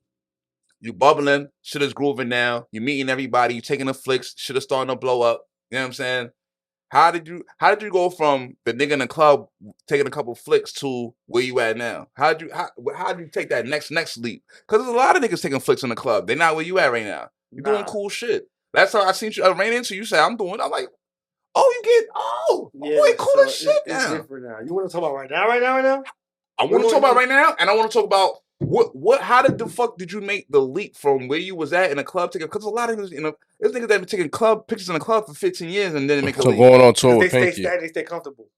You bubbling, shit is grooving now. You meeting everybody, you taking the flicks, shit is starting to blow up. You know what I'm saying? How did you go from the nigga in the club taking a couple flicks to where you at now? How do you take that next leap? Because there's a lot of niggas taking flicks in the club. They're not where you at right now. You're doing cool shit. That's how I seen you. I ran into you. Say I'm like, oh, boy, cool as shit now. It's different now. You want to talk about right now? I want to talk about right now, and I want to talk about. How did the fuck did you make the leap from where you was at in a club ticket? Because a lot of niggas, there's niggas that have been taking club pictures in the club for 15 years and then make a leap. Going on tour with Pinky. They stay comfortable.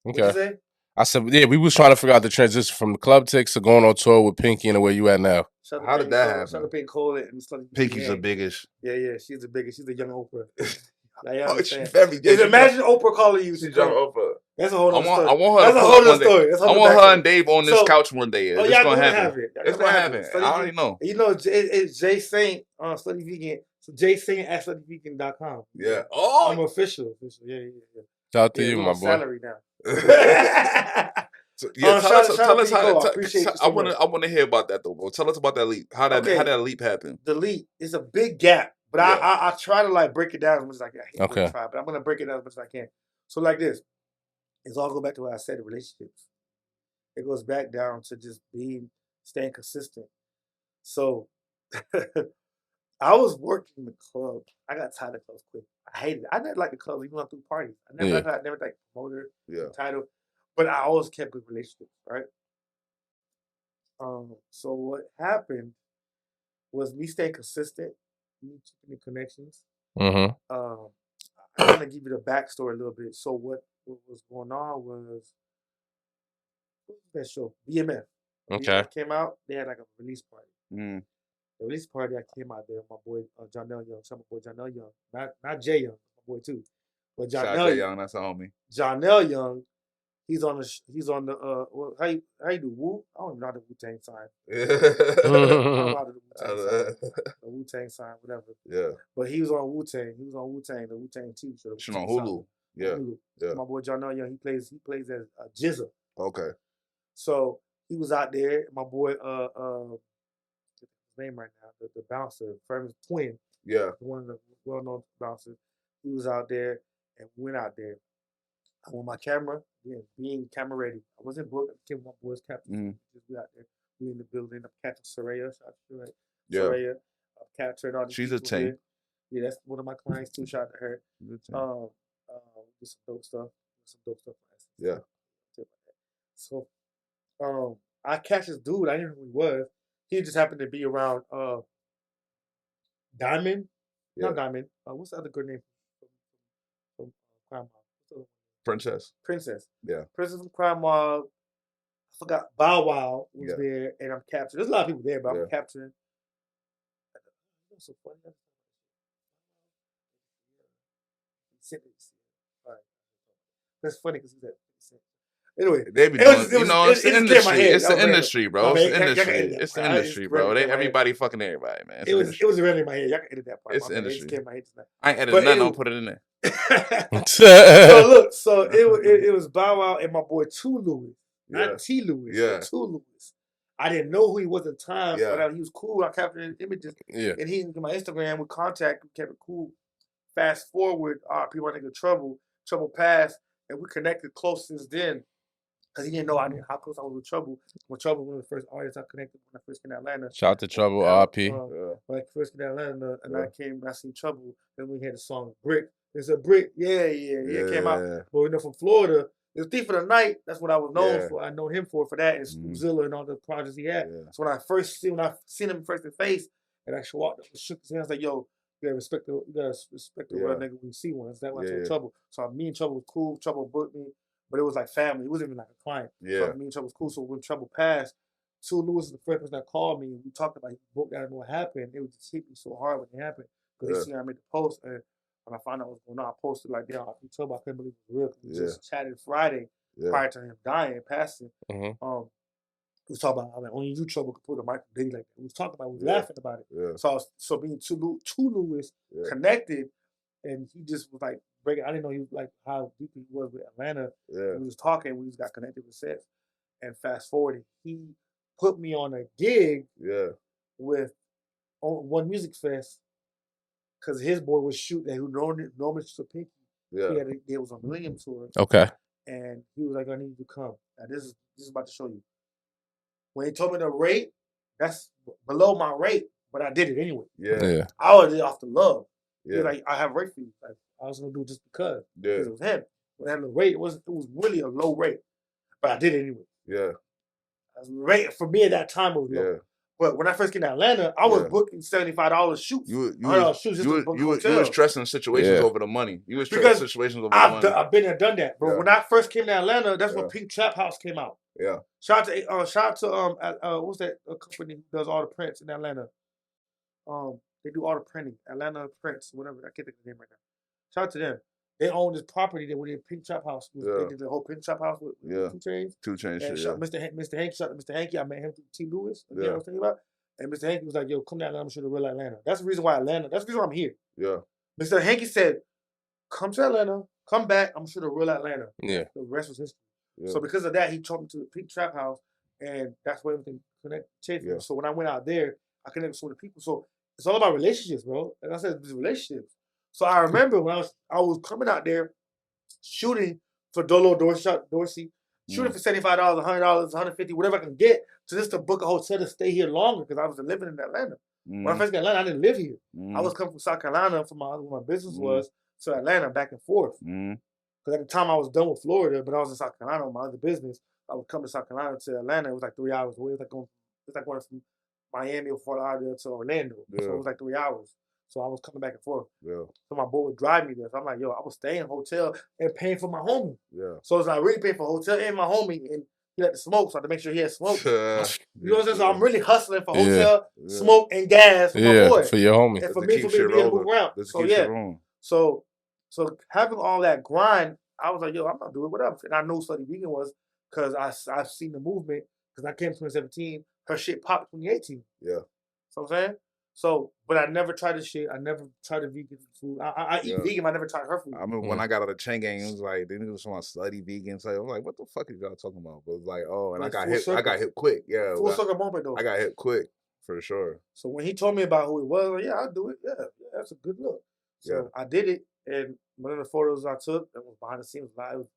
Okay. I said, yeah, we was trying to figure out the transition from the club tickets to going on tour with Pinky and where you at now. How did that happen? Shout out to Pink Cole and Pinky's the biggest. Yeah, she's the biggest. She's the young Oprah. Imagine Oprah calling you. She's young Oprah. That's a whole other story. I want her. That's a whole other story. I want her and Dave on this couch one day. It's gonna happen. It's gonna happen. I already know. You know, it's Jay Saint on Slutty Vegan. So Jay Saint at sluttyvegan.com. Yeah. Oh, I'm official. Yeah. Shout out to you, my boy. Salary now. So, tell us how. I want to hear about that though, bro. Tell us about that leap. How that leap happened? The leap is a big gap, but I try to like break it down as much as I can. Okay. But I'm gonna break it down as much as I can. So like this. It's all go back to what I said, the relationships. It goes back down to just staying consistent. So I was working in the club. I got tired of clubs quick. I hated it. I never liked the clubs even when I threw parties. I never liked the promoter, the title. But I always kept good relationships, right? So what happened was me staying consistent, me keeping the connections. Mm-hmm. I kind of give you the backstory a little bit. So what was going on was, what was that show? BMF. When Okay. BMF came out, they had like a release party. Mm. The release party, I came out there. My boy John L. Young, shout out my boy John L. Young, not Jay Young, my boy too, but John L. Young, that's a homie. John L. Young. He's on the well, how you do Wu? I don't even know how the Wu-Tang sign. I don't know how to do Wu-Tang sign. The Wu-Tang sign, whatever. Yeah. But he was on Wu-Tang. He was on Wu-Tang, the Wu-Tang TV show. She's on Hulu. Yeah. Hulu. Yeah. My boy John L. Young, he plays as Jizza. Okay. So he was out there. My boy his name right now, the bouncer, Furman's twin. Yeah. One of the well-known bouncers. He was out there and went out there. I want my camera, being camera ready. I wasn't booked. I came with my boys captain. Just we out there. We in the building. I'm catching Soraya. Shout out to her. Yeah. Soraya. I'm capturing all these She's a tank. Yeah, that's one of my clients too. Shout out to her. Do some dope stuff. Yeah. So, I catch this dude. I didn't know who he was. He just happened to be around Diamond. Yeah. Not Diamond. What's the other good name from Crime Mob? Princess. Yeah. Princess from Crime Mob. I forgot. Bow Wow was there, and I'm capturing. There's a lot of people there, but I'm capturing. That's so funny. All right. That's funny because he's at. Anyway, they be doing, it's the industry. It's the industry, bro. It's the industry. It's the industry, bro. Everybody fucking everybody, man. It was really in my head. Y'all can edit that part. It's the industry. I ain't editing nothing. I'll put it in there. So it was Bow Wow and my boy Two Lewis, not T Lewis. Yeah, Two Lewis. I didn't know who he was at the time, but he was cool. I captured images. Yeah, and he my Instagram with contact. We kept it cool. Fast forward, people I think of Trouble passed, and we connected close since then. Because he didn't know how close I was with Trouble. When Trouble was one of the first artists I connected when I first came to Atlanta. Shout out to Trouble, RP. When I first came to Atlanta and I seen Trouble, then we had the song Brick. It's a Brick. Yeah. Came out. But from Florida, it was Thief of the Night. That's what I was known for. I know him for that and Zilla and all the projects he had. So when I seen him face to face, and I walked up and shook his hand, I was like, yo, you gotta respect the real nigga when you see one. That's why I told Trouble. So me and Trouble was cool. Trouble booked me. But it was like family. It wasn't even like a client. Yeah. So me and Trouble was cool. So when Trouble passed, Two Lewis was the first person that called me and we talked about it. He broke down and what happened. It was just hit me so hard when it happened. Because they seen I made the post and when I found out what was going on, I posted like, damn, Trouble, I couldn't believe it was real. We just chatted Friday prior to him dying, passing. We was talking about how only you Trouble could put a micro daily like that. We was talking about it, we was laughing about it. Yeah. So being Two Lewis connected and he just was like, I didn't know he was like how deep he was with Atlanta. Yeah. We was talking, we just got connected with sets. And fast forward, he put me on a gig with One Music Fest because his boy was shooting who normally shoots a Pinky. Yeah. He was on Millennium Tour. Okay. And he was like, I need you to come. Now this is about to show you. When he told me the rate, that's below my rate, but I did it anyway. Yeah. I was off the love. Yeah. He was like, I have rate for you. Like, I was gonna do it just because it was him. But that rate it was really a low rate, but I did it anyway. Yeah, rate for me at that time was low. But when I first came to Atlanta, I was booking $75 shoots. You was stressing situations over the money. You was stressing situations over the money. I've been there, done that. But when I first came to Atlanta, that's when Pink Trap House came out. Yeah. Shout out to what's that company who does all the prints in Atlanta? They do all the printing, Atlanta Prints, whatever. I can't think of the name right now. Shout out to them. They own this property that we did Pink Trap House. They did the whole Pink Trap House with 2 Chainz. 2 Chainz, Mr. Hanky, shout out to Mr. Hanky. I met him through T. Lewis. You know what I'm talking about? And Mr. Hanky was like, yo, come down Atlanta, I'm sure the real Atlanta. That's the reason why that's the reason why I'm here. Yeah. Mr. Hanky said, come to Atlanta, come back, I'm sure the real Atlanta. Yeah. The rest was history. Yeah. So because of that, he took me to the Pink Trap House, and that's where everything connected. Yeah. So when I went out there, I connected with so many people. So it's all about relationships, bro. Like I said, it's relationships. So I remember when I was coming out there shooting for Dolo Dorsey, shooting for $75, $100, $150, whatever I can get, to just to book a hotel to stay here longer because I was living in Atlanta. When I first got Atlanta, I didn't live here. I was coming from South Carolina where my business was to Atlanta back and forth. Because Because at the time I was done with Florida, but I was in South Carolina on my other business. I would come to South Carolina to Atlanta. It was like 3 hours away. It was like going from Miami or Fort Lauderdale to Orlando. Yeah. So it was like 3 hours. So I was coming back and forth. Yeah. So my boy would drive me there. So I'm like, yo, I was staying in a hotel and paying for my homie. Yeah. So it's like really paying for a hotel and my homie. And he had to smoke, so I had to make sure he had smoke. You know what I'm saying? So I'm really hustling for hotel, smoke, and gas for my boy. For your homie. And for me to be able to move around. So yeah. So having all that grind, I was like, yo, I'm gonna do it, whatever. And I knew Slutty Vegan was because I've seen the movement because I came in 2017. Her shit popped 2018. Yeah. So I'm saying? So, but I never tried this shit. I never tried the vegan food. I eat vegan, but I never tried her food. I remember when I got out of Chain Gang, it was like, they was talking about Slutty Vegan. So I'm like, what the fuck is y'all talking about? But it was like, oh, and like I got hit quick. Yeah. Full circle moment though. I got hit quick, for sure. So when he told me about who it was, like, yeah, I'll do it. Yeah, that's a good look. So I did it. And one of the photos I took that was behind the scenes,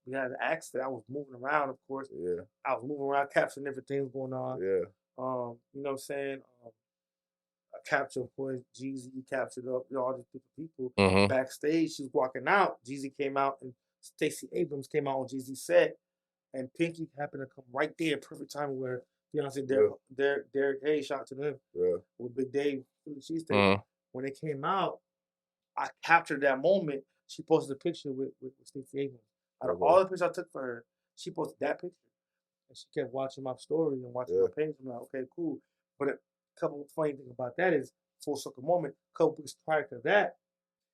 we had an accident. I was moving around, of course. Yeah. I was moving around, capturing everything going on. Yeah. You know what I'm saying? I captured, of course, Jeezy captured up all these different people. Backstage, she was walking out. Jeezy came out, and Stacey Abrams came out on Jeezy's set, and Pinky happened to come right there, perfect time where Beyonce, Derek Hayes, shout out to them, with Big Dave, when they came out, I captured that moment. She posted a picture with Stacey Abrams. Out of all the pictures I took for her, she posted that picture. And she kept watching my story and watching my page. I'm like, okay, cool. But a couple of funny things about that is, full circle moment, a couple weeks prior to that,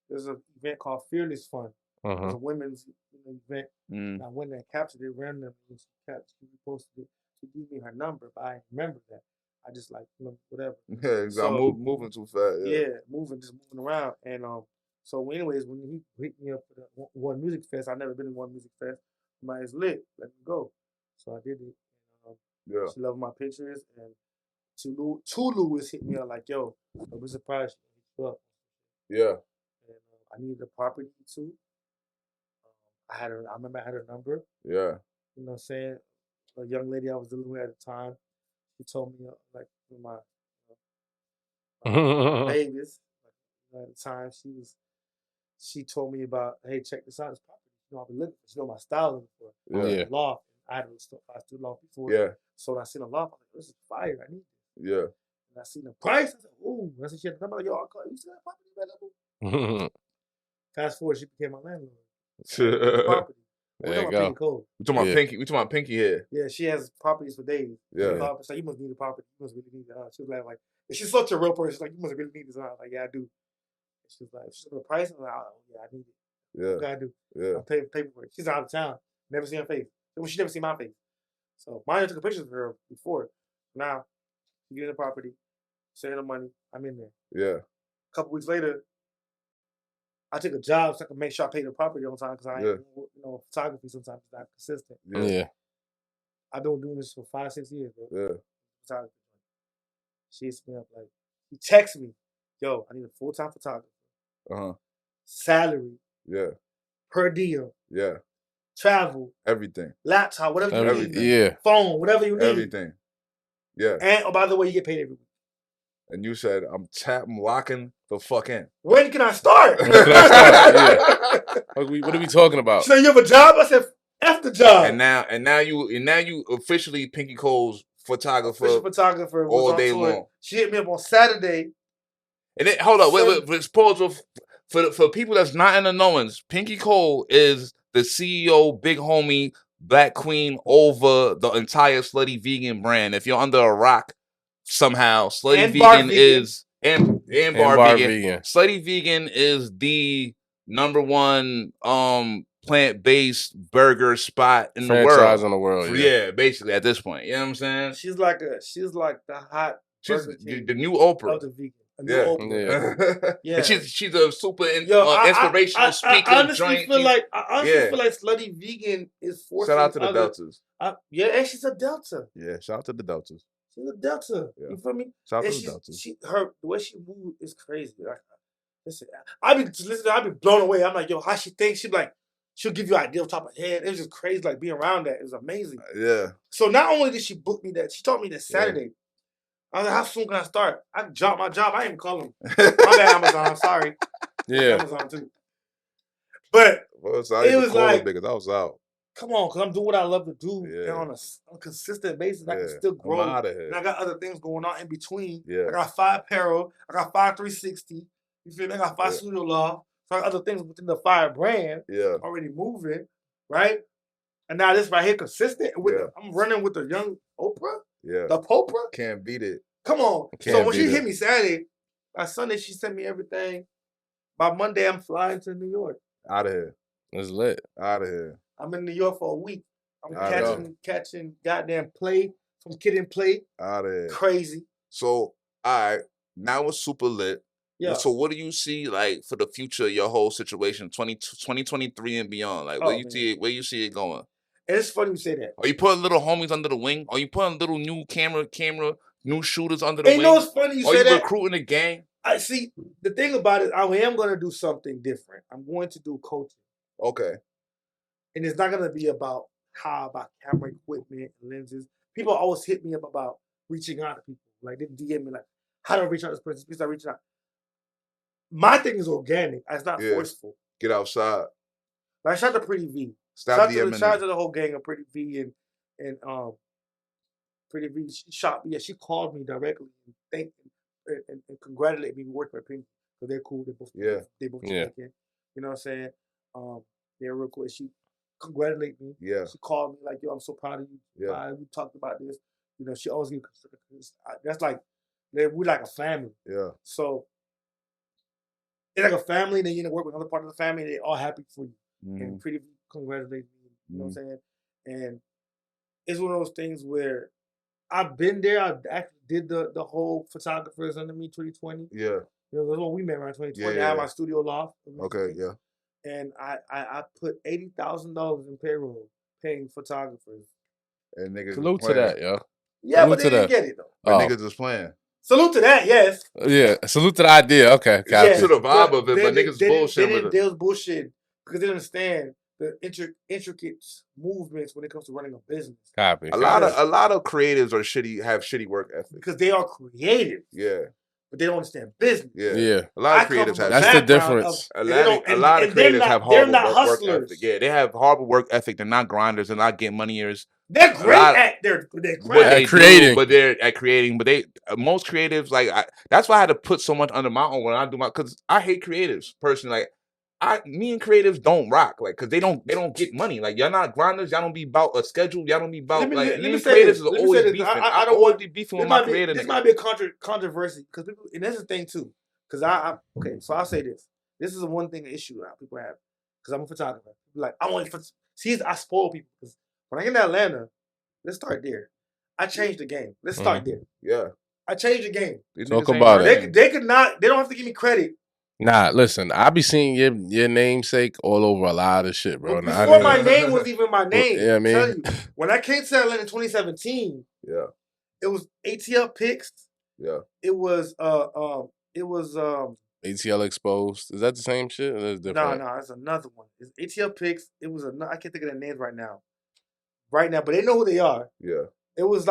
there's an event called Fearless Fun. It's a women's event. And I went and captured it randomly. She reposted it. She gave me her number, but I didn't remember that. I just like, whatever. Yeah, so, I'm moving too fast. Yeah, moving around. And so anyways, when he hit me up for the One Music Fest, I've never been to One Music Fest. My is lit. Let me go. So I did it. She loved my pictures. And Tulu was hit me up like, yo, I was surprised she hit you up. Yeah. And I needed a property too. I remember I had her number. Yeah. You know what I'm saying? A young lady I was dealing with at the time, she told me like my babies at the time, she told me about, hey, check this out, this property. I've been looking for. She know my style before. Yeah. Loft. I had I stood loft before. Yeah. So when I seen a loft, I was like, this is fire. I need it. Yeah. And I seen the price. I said, ooh. And I said, she had the number. Like, yo, I'll call you. See that property available? Fast forward, she became my landlord. Property. There you go. We talking about Pinky. We talking about Pinky here. Yeah, she has properties for days. Yeah. So you must need a property. You must really need it. She was like, she's such a real person. She's like, you must really need this. I was like, yeah, I do. And she was like, she's the price. I was like, oh, yeah, I need it. Yeah. What I do? Yeah. I pay for it. She's out of town. Never seen her face. She never seen my face. So mine took pictures of her before. Now, she get in the property, send her the money. I'm in there. Yeah. A couple weeks later, I took a job so I could make sure I paid the property on time because photography sometimes is not consistent. Yeah. I've been doing this for 5-6 years, bro. Yeah. Photography. She hits me up like, he texts me, yo, I need a full-time photographer. Salary. Yeah. Per diem. Yeah. Travel. Everything. Laptop, whatever you need. Yeah. Phone, whatever you need. Everything. Yeah. And, oh, by the way, you get paid every week. And you said, I'm locking the fuck in. When can I start? Yeah. What are we talking about? She said, you have a job? I said, F the job. And now you officially Pinky Cole's photographer. Official photographer all day long. She hit me up on Saturday. And then, hold up, wait. Pause for people that's not in the knowings. Pinky Cole is the CEO, big homie, black queen over the entire Slutty Vegan brand. If you're under a rock somehow, Slutty Vegan is and Bar Vegan. Slutty Vegan is the #1 plant-based burger spot in the world. Franchise in the world. Yeah, basically at this point. You know what I'm saying? She's like the hot. She's the new Oprah. Of the vegan. Yeah. And she's a super inspirational speaker. I honestly feel like Slutty Vegan is forcing. Shout out to the Deltas. And she's a Delta. Yeah, shout out to the Deltas. She's a Delta. Yeah. You feel me? Shout out to the Deltas. The way she moves is crazy. Like, listen, I've been blown away. I'm like, yo, how she thinks? She'll give you an idea off the top of her head. It was just crazy, like being around that. It was amazing. Yeah. So not only did she book me that, she told me that Saturday. Yeah. I was like, how soon can I start? I dropped my job. I didn't even call him. My bad, Amazon. Sorry. Yeah. Amazon too. But well, so I it even was call like, it because I was out. come on, because I'm doing what I love to do, Yeah. and on a consistent basis, I can Yeah. still I'm grow. out of here. And I got other things going on in between. Yeah. I got 5 apparel, I got 5 360. You feel me? I got 5 Yeah. studio law. So I got other things within the FYE brand. Yeah. Already moving, right? And now this right here consistent. With Yeah. I'm running with the young Oprah. Yeah. The Popra. Can't beat it. Come on. Can't So when she beat hit it. me Saturday, by Sunday she sent me everything. By Monday I'm flying to New York. Out of here. It's lit. Out of here. I'm in New York for a week. I'm Outta catching goddamn play from Kid and Play. Out of here. Crazy. So, all right. Now it's super lit. Yeah. So what do you see like for the future of your whole situation, 2023 and beyond? Like where you see it going? And it's funny you say that. Are you putting little homies under the wing? Are you putting little new camera, new shooters under the And wing? you know it's funny you say that? Are you recruiting a gang? I see the thing about it, I am gonna do something different. I'm going to do coaching. Okay. And it's not gonna be about about camera equipment and lenses. People always hit me up about reaching out to people. Like they DM me like, how do I reach out to this person? Please start reaching out. My thing is organic. It's not forceful. Get outside. Like shout out to Pretty V. Shout out to the whole gang of Pretty V and Pretty V. She called me directly and thanked and congratulated me for working with Pink because they're cool. They both Jamaican. You know what I'm saying? They're real cool. She congratulated me. Yeah. She called me like, yo, I'm so proud of you. Yeah. We talked about this. You know, she always gives that's like we're like a family. Yeah. So it's like a family, then you work with another part of the family, they're all happy for you. And Pretty congratulate me. You know what I'm saying? And it's one of those things where I've been there. I actually did the whole photographers under me 2020. Yeah. You know, that's when we met around 2020. Yeah. I had my studio loft. Okay, yeah. And I put $80,000 in payroll paying photographers. And niggas salute to that, yo. Yeah, salute but they didn't get it though. But niggas was playing. Salute to that, yes. Yeah, salute to the idea. Okay, got to the vibe of it, but niggas bullshit. They was bullshit because they didn't understand the intricate movements when it comes to running a business. Copy. A lot of creatives are have shitty work ethic because they are creative. Yeah. But they don't understand business. Yeah. A lot of creatives have. That's the difference. A lot of creatives have horrible work ethic. Yeah, they have horrible work ethic. They're not grinders. They're not getting moneyers. They're great at they're creating. But they're at creating. But most creatives that's why I had to put so much under my own when I do because I hate creatives personally. Me and creatives don't rock because they don't get money. Like y'all not grinders. Y'all don't be about a schedule. Y'all don't be about me and creatives is always beefing. I don't want to be beefing with my creator. This might be a controversy because people, and that's the thing too. Because okay, so I'll say this. This is the one thing issue that people have because I'm a photographer. Like I want to see. I spoil people because when I get to Atlanta, let's start there. I changed the game. Let's start there. Yeah, I changed the game. Talk about it. They could not. They don't have to give me credit. Nah, listen, I be seeing your namesake all over a lot of shit, bro. Before my name was even my name. Yeah, I mean, when I came to Atlanta in 2017, it was ATL Pics. Yeah, it was ATL Exposed. Is that the same shit? Or is it different? No, it's another one. It's ATL Pics. It was I can't think of their names right now, but they know who they are. Yeah, it was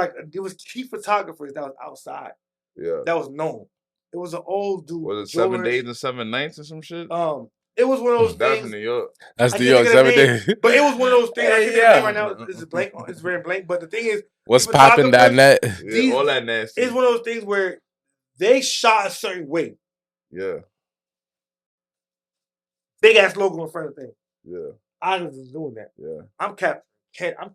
key photographers that was outside. Yeah, that was known. It was an old dude. Was it 7 days and 7 nights or some shit? It was one of those things. That's in New York. That's New York, 7 days. But it was one of those things. I can't think of the name right now. It's blank. It's very blank. But the thing is, what's popping that net? Yeah, all that nasty. It's one of those things where they shot a certain way. Yeah. Big ass logo in front of the thing. Yeah. I was just doing that. Yeah. I'm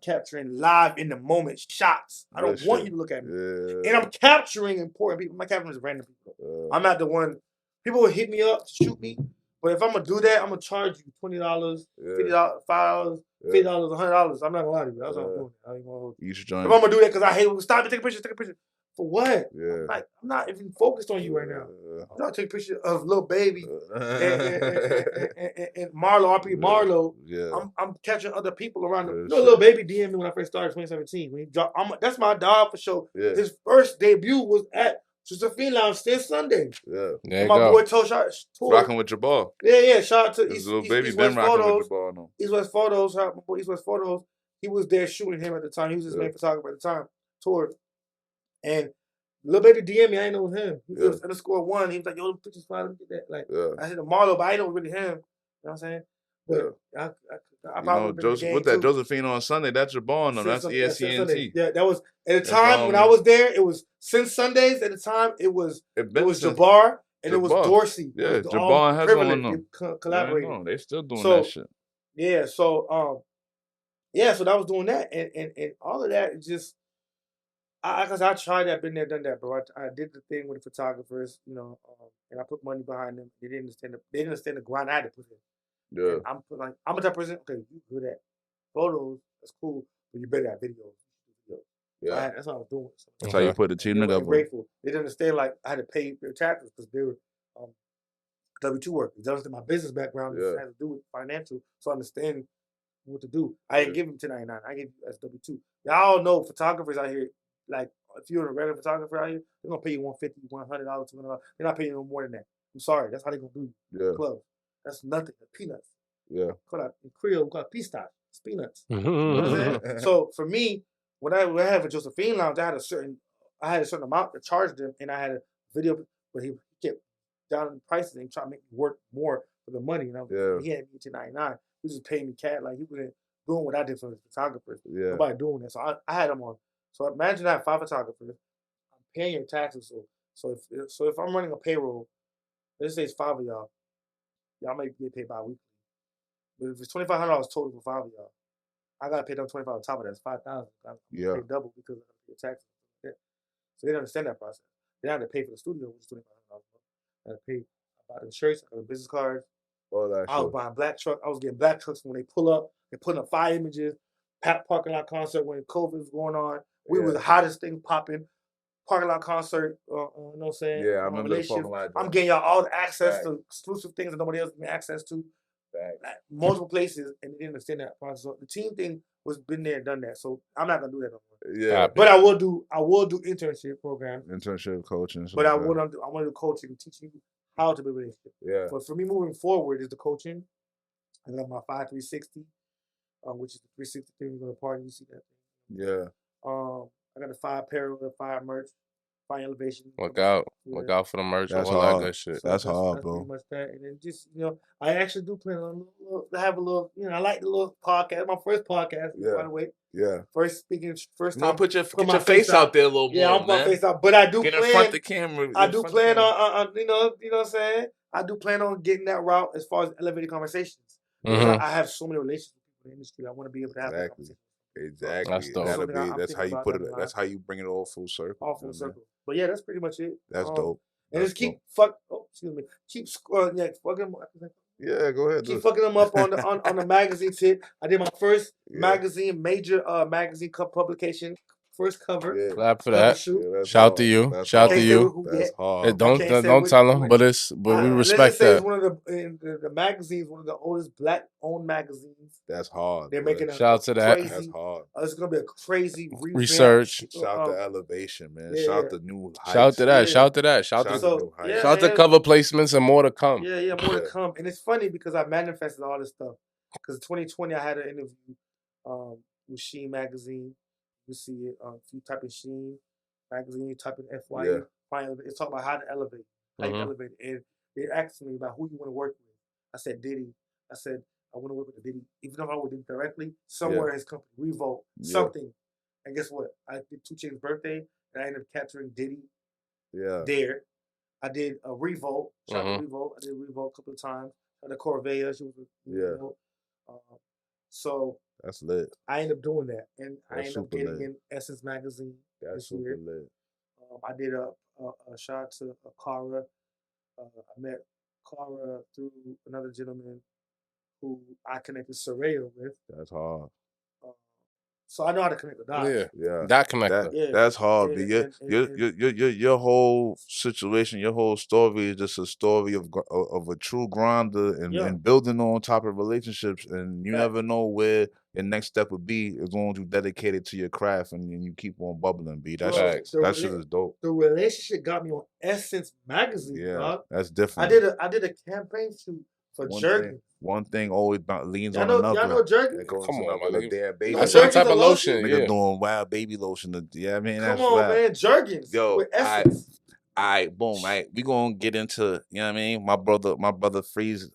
capturing live in the moment shots. I don't want you to look at me. Yeah. And I'm capturing important people. My capturing is random people. I'm not the one. People will hit me up to shoot me. But if I'm going to do that, I'm going to charge you $20, $50, $5, $50, $100. I'm not going to lie to you. That's what I'm doing. I ain't gonna you should join. If I'm going to do that because I hate it, stop and take a picture. For what? Yeah. I'm not even focused on you right now. I'm not taking a picture of Lil Baby and Marlo, RP Marlo. Yeah. I'm catching other people around. Lil Baby DM me when I first started 2017. When he dropped, that's my dog for sure. Yeah. His first debut was at Josephine Lounge this Sunday. Yeah. And my boy told rocking with your ball. Yeah. Shout out to Lil Baby been rocking with your ball. No. East West Photos. My boy East West Photos. He was there shooting him at the time. He was his main photographer at the time. Toured. And Lil Baby DM me, I ain't know it was him. He was _1. He was like, yo, the picture's fine, let me get that. Like, I said to Marlo, but I ain't know really him. You know what I'm saying? But I You probably know, been in the game with that too. Josephine on Sunday, that's your bond. That's ESCNT. Yeah, that was at the time when I was there. It was since Sundays at the time. It was Jabbar and it was Dorsey. Yeah, it was Jabbar and Hezzo on them. Collaborated. No, they still doing that shit. Yeah, so so that was doing that, and all of that is just. Because I tried that, been there, done that, bro. I did the thing with the photographers, you know, and I put money behind them. They didn't understand the grind I had to put in. Yeah. And I'm a type of person. Okay, you good at photos, that's cool, but you better at videos. Yeah, that's what I was doing. So, that's how you put the team together. Grateful. They didn't understand I had to pay their taxes because they were W-2 workers. They understand my business background had to do with financial, so I understand what to do. I didn't give them 1099. I gave you as W-2. Y'all know photographers out here. Like, if you're a regular photographer out here, they're gonna pay you $150, $100, $200. They're not paying you no more than that. I'm sorry, that's how they're gonna do you. Yeah. Club. That's nothing. Peanuts. Yeah. Call that in Creole, we call it pistache. It's peanuts. You know what I'm saying? So for me, when I have a Josephine Lounge, I had a certain amount to charge them, and I had a video, but he kept down the prices and trying to make me work more for the money. You know, he had me $10.99. He was just paying me cash, like he wasn't doing what I did for the photographers. Yeah. Nobody doing that. So I had him on. So imagine I have 5 photographers. I'm paying your taxes. So if I'm running a payroll, let's say it's 5 of y'all may get paid bi-weekly. But if it's $2,500 total for 5 of y'all, I gotta pay them $25 on top of that. It's $5,000. I'm pay double because I gotta pay taxes. Yeah. So they don't understand that process. They have to pay for the studio, which is $2,500. I gotta pay about the shirts, I got the business cards. All that I was buying black truck. I was getting black trucks when they pull up. They're putting up fire images. Parking lot concert when COVID was going on. We were the hottest thing popping. Parking lot concert, you know what I'm saying? Yeah, I remember the parking lot. I'm getting y'all all the access to exclusive things that nobody else can access to. Like, multiple places, and they didn't understand that process. So the team thing was been there and done that. So I'm not gonna do that no more. Yeah, but I will do internship programs, internship coaching. But I want to do coaching and teaching you how to build a relationship. Yeah. But for me moving forward is the coaching. I got my 5360, which is the 360 thing you're gonna party. You see that thing? Yeah. I got the 5 apparel, the 5 merch, 5 elevation. Look out for the merch. That's all hard. That good shit. So that's hard, bro. Pretty much that, and then just I actually do plan on have a little. I like the little podcast. My first podcast, by the way. Yeah. First time. Put your face out there a little more. Yeah, I'm my face out, but I do get plan. In front of the camera. I do plan on you know what I'm saying. I do plan on getting that route as far as elevated conversations. Mm-hmm. I have so many relationships with people in the industry. I want to be able to have that conversation. Exactly. That's dope. That's how you put it. That's how you bring it all full circle. All full circle. But yeah, that's pretty much it. That's dope. And just keep keep fucking. Yeah, go ahead. Keep fucking them up on the magazine tip. I did my first major magazine publication. First cover. Yeah. Clap for that. Shout to you. Shout to you. That's hard. Don't tell them, but we respect that. It's one of the magazines, one of the oldest black-owned magazines. That's hard. They're making shout to that. That's hard. It's gonna be a crazy research. Shout to elevation, man. Shout to new heights. Shout to that. Shout to that. Shout to cover placements and more to come. Yeah, more to come. And it's funny because I manifested all this stuff. Because in 2020 I had an interview with Sheen magazine. You see it if you type in Sheen magazine, you type in FYE. It's talking about how to elevate, how you elevate. And they asked me about who you want to work with. I said Diddy. I said I want to work with Diddy, even if I work with Diddy directly. Somewhere in his company, Revolt, something. And guess what? I did 2 Chainz's birthday, and I ended up capturing Diddy. Yeah. There, I did a Revolt. Shot Revolt. I did Revolt a couple of times. I did Corvea. She was so. That's lit. I ended up doing that, and I ended up getting in Essence magazine this year. Lit. I did a shot to Cara. I met Cara through another gentleman who I connected Soraya with. That's hard. So I know how to connect the dots. Yeah. That connector. That's hard. Your whole situation, your whole story is just a story of a true grinder and building on top of relationships. And you never know where your next step would be as long as you dedicate it to your craft and you keep on bubbling, B. That shit is dope. The relationship got me on Essence magazine, dog. That's different. I did a campaign shoot for Jergens. One thing always leans on another. Y'all know Jergens? Come on, man. Damn baby. That's some type of lotion. Nigga doing wild baby lotion. Yeah, I mean, Come on, man. Jergens with Essence. All right, boom, right. We gonna get into, you know what I mean? My brother Freeze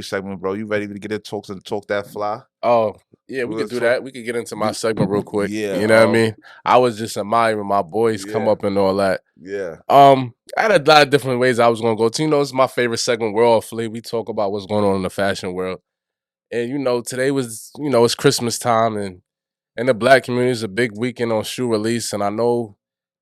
segment, bro. You ready to get into talk that fly? Oh, yeah, we We're could do gonna that. We could get into my segment real quick. Yeah, You know what I mean? I was just admiring my boys come Yeah. up and all that. Yeah. I had a lot of different ways I was gonna go to. You know, it's my favorite segment. We're all flea. We talk about what's going on in the fashion world. And you know, today was, you know, it's Christmas time, and in the black community, it's a big weekend on shoe release. And I know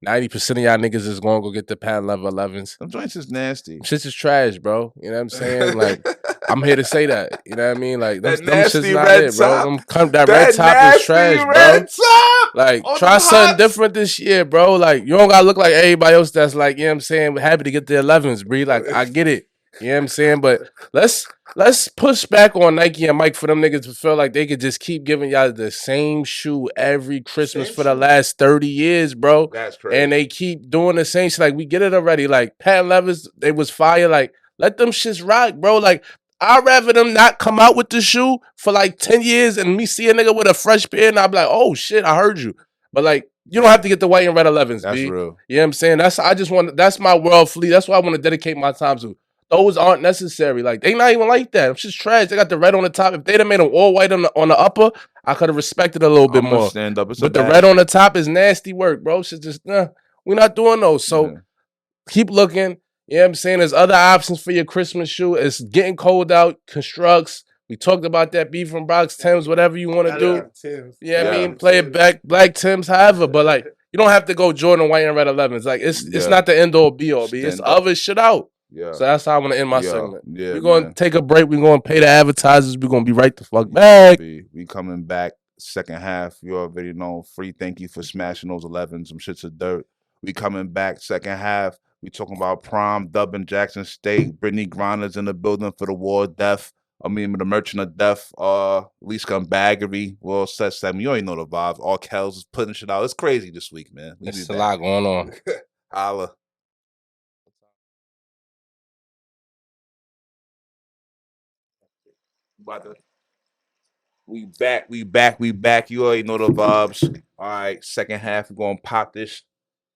90% of y'all niggas is gonna go get the patent leather 11s. Them joints is nasty. Shit's is trash, bro. You know what I'm saying? Like, I'm here to say that. You know what I mean? Like, them nasty shit's not red it, bro. top. That red top is trash, bro. Top Like, try something different this year, bro. Like, you don't gotta look like everybody else that's like, you know what I'm saying, happy to get the 11s, bro. Like, I get it. You know what I'm saying? But let's push back on Nike and Mike for them niggas to feel like they could just keep giving y'all the same shoe every Christmas for the last 30 years, bro. That's crazy. And they keep doing the same shit. Like, we get it already. Like, patent leathers, they was fire. Like, let them shits rock, bro. Like, I'd rather them not come out with the shoe for like 10 years and me see a nigga with a fresh pair and I'd be like, oh shit, I heard you. But like, you don't have to get the white and red 11s, That's B. real. You know what I'm saying? That's my world fleet. That's what I want to dedicate my time to. Those aren't necessary. Like, they not even like that. It's just trash. They got the red on the top. If they'd have made them all white on the upper, I could have respected it a little bit more. Stand up. But the red on the top is nasty work, bro. Shit just, we're not doing those. So keep looking. You know what I'm saying? There's other options for your Christmas shoe. It's getting cold out. Constructs. We talked about that. Beef from Brock's, Timbs, whatever you want to do. Yeah, I mean, play it back, Black Timbs, however. But like, you don't have to go Jordan white and red 11s. Like, it's not the end all be all. B. It's other shit out. Yeah. So that's how I want to end my segment. Yeah, we're going to take a break. We're going to pay the advertisers. We're going to be right the fuck back. We coming back second half. You already know. Free, thank you for smashing those 11s. Some shits of dirt. We coming back second half. We talking about prom, Dub in Jackson State. Britney Griner's in the building for the War of Death. I mean, the Merchant of Death. Least Scumbaggery. Well, set 7. You already know the vibes. All Kells is putting shit out. It's crazy this week, man. There's a lot going on. Holla. We back. You already know the vibes. All right, second half, we're gonna pop this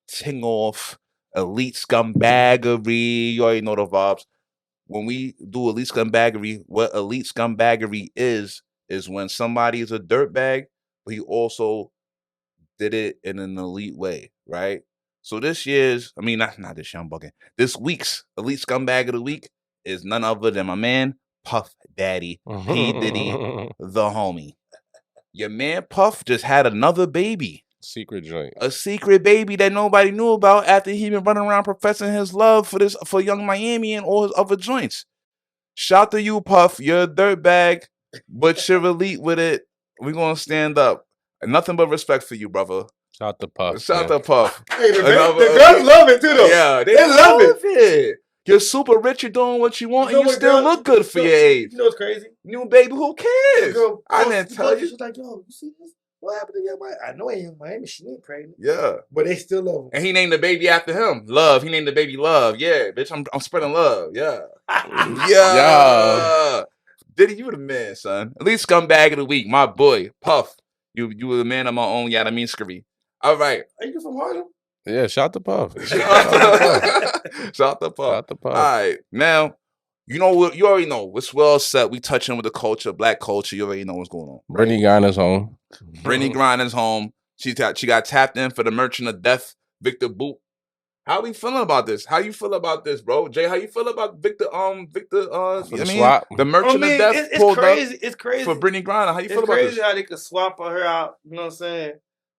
ting off. Elite Scumbaggery. You already know the vibes. When we do Elite Scumbaggery, what Elite Scumbaggery is when somebody is a dirtbag, but he also did it in an elite way, right? So this year's, I mean, not this year, I'm bugging. This week's Elite Scumbag of the Week is none other than my man, Puff Daddy, P. Diddy, the homie. Your man Puff just had another baby. Secret joint. A secret baby that nobody knew about after he been running around professing his love for Young Miami and all his other joints. Shout to you, Puff. You're a dirtbag, but you're elite with it. We're going to stand up. Nothing but respect for you, brother. Shout to Puff. Shout to Puff. Hey, the girls love it too, though. Yeah, they love it. You're super rich. You're doing what you want, and you still look good for your age. You know what's crazy? New baby, who cares? Girl, I didn't tell you. She's like, yo, you see this? What happened to Young Miami? I know Young Miami. She ain't pregnant. Yeah, but they still love him. And he named the baby after him. Love. He named the baby Love. Yeah, bitch. I'm spreading love. Yeah. Yeah. Diddy, you the man, son. At least Scumbag of the Week, my boy, Puff. You were the man of my own. Yeah, I mean, Scurry. All right. Are you from Harlem? Yeah, shout to Puff. Shout to Puff. All right. Now, you know what? You already know. It's well set. We touching with the culture, black culture. You already know what's going on. Right? Britney Griner's home. Britney Griner's home. She got tapped in for the Merchant of Death, Victor Boot. How we feeling about this? How you feel about this, bro? Jay, how you feel about Victor, swap? The Merchant of Death it's pulled crazy. up It's crazy for Britney Griner. How you feel about this? It's crazy how they could swap her out, you know what I'm saying,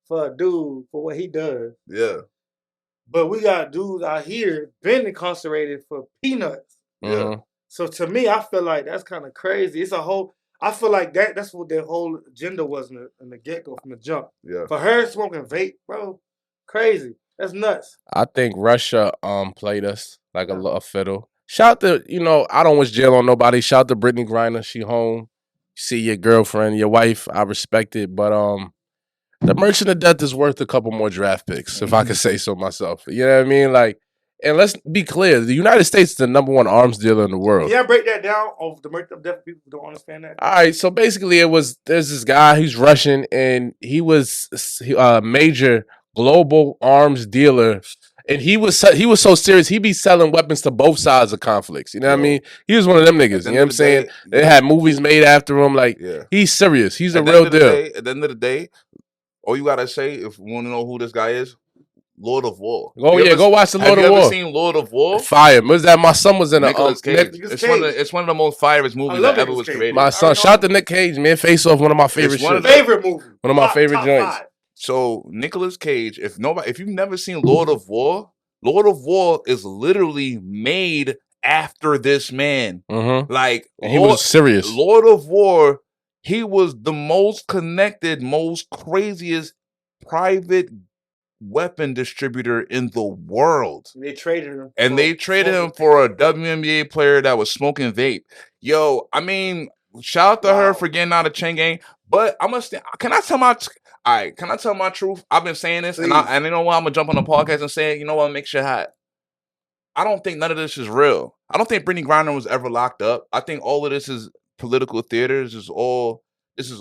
for a dude for what he does. Yeah. But we got dudes out here been incarcerated for peanuts. Yeah. So to me, I feel like that's kind of crazy. It's a whole. I feel like that's what their whole agenda was in the get-go from the jump. Yeah. For her smoking vape, bro, crazy. That's nuts. I think Russia played us like a fiddle. Shout to, I don't wish jail on nobody. Shout to Britney Griner. She home. See your girlfriend, your wife. I respect it. But the Merchant of Death is worth a couple more draft picks, if I could say so myself. You know what I mean? Like, and let's be clear, the United States is the #1 arms dealer in the world. Yeah, break that down of the Merchant of Death. People don't understand that. All right, so basically there's this guy, he's Russian, and he was a major global arms dealer And he was so serious. He be selling weapons to both sides of conflicts. You know what I mean? He was one of them niggas. You know what I'm saying? They had movies made after him. Like he's serious. He's a real deal. At the end of the day, all you gotta say if you want to know who this guy is, Lord of War. Oh yeah, go watch the Lord of War. Have you ever seen Lord of War? Fire. Was that my son was in Nicolas Cage. It's one of the most fireest movies that ever was created. My son, shout out to Nick Cage, man. Face Off, one of my favorite shit. Favorite movie. One of my favorite joints. So Nicolas Cage, if you've never seen Lord of War is literally made after this man. Like he was serious. Lord of War, he was the most connected, most craziest private weapon distributor in the world. They traded him. And they traded him for a WNBA player that was smoking vape. Yo, I mean, shout out to her for getting out of chain gang. But can I tell my truth? I've been saying this, and you know what? I'm gonna jump on the podcast and say, you know what, make shit hot. I don't think none of this is real. I don't think Britney Griner was ever locked up. I think all of this is political theater. This is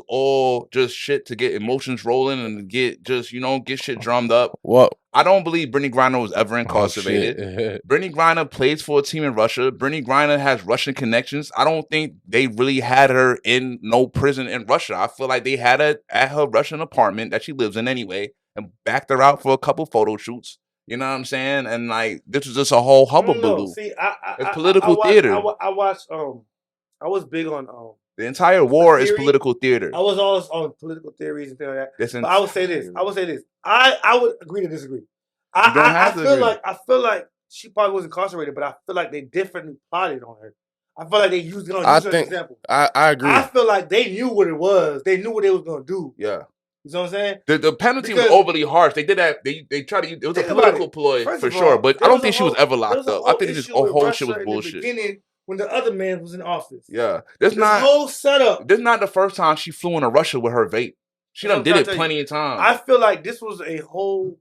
all just shit to get emotions rolling and get shit drummed up. What? I don't believe Britney Griner was ever incarcerated. Britney Griner plays for a team in Russia. Britney Griner has Russian connections. I don't think they really had her in no prison in Russia. I feel like they had her at her Russian apartment that she lives in anyway and backed her out for a couple photo shoots. You know what I'm saying? And like this was just a whole hullabaloo. See, it's political theater. I watched. I was big on the entire war is political theater. I was always on political theories and things like that. But I would say this. I would agree to disagree. I feel like she probably was incarcerated, but I feel like they differently plotted on her. I feel like they used it on as an example. I agree. I feel like they knew what it was. They knew what they was gonna do. Yeah. You know what I'm saying? The penalty was overly harsh. They did that. They tried to. It was a political ploy for sure. But I don't think she was ever locked up. I think this whole shit was bullshit. When the other man was in office. Yeah. This whole setup. This is not the first time she flew into Russia with her vape. She done did it plenty of times. I feel like this was a whole.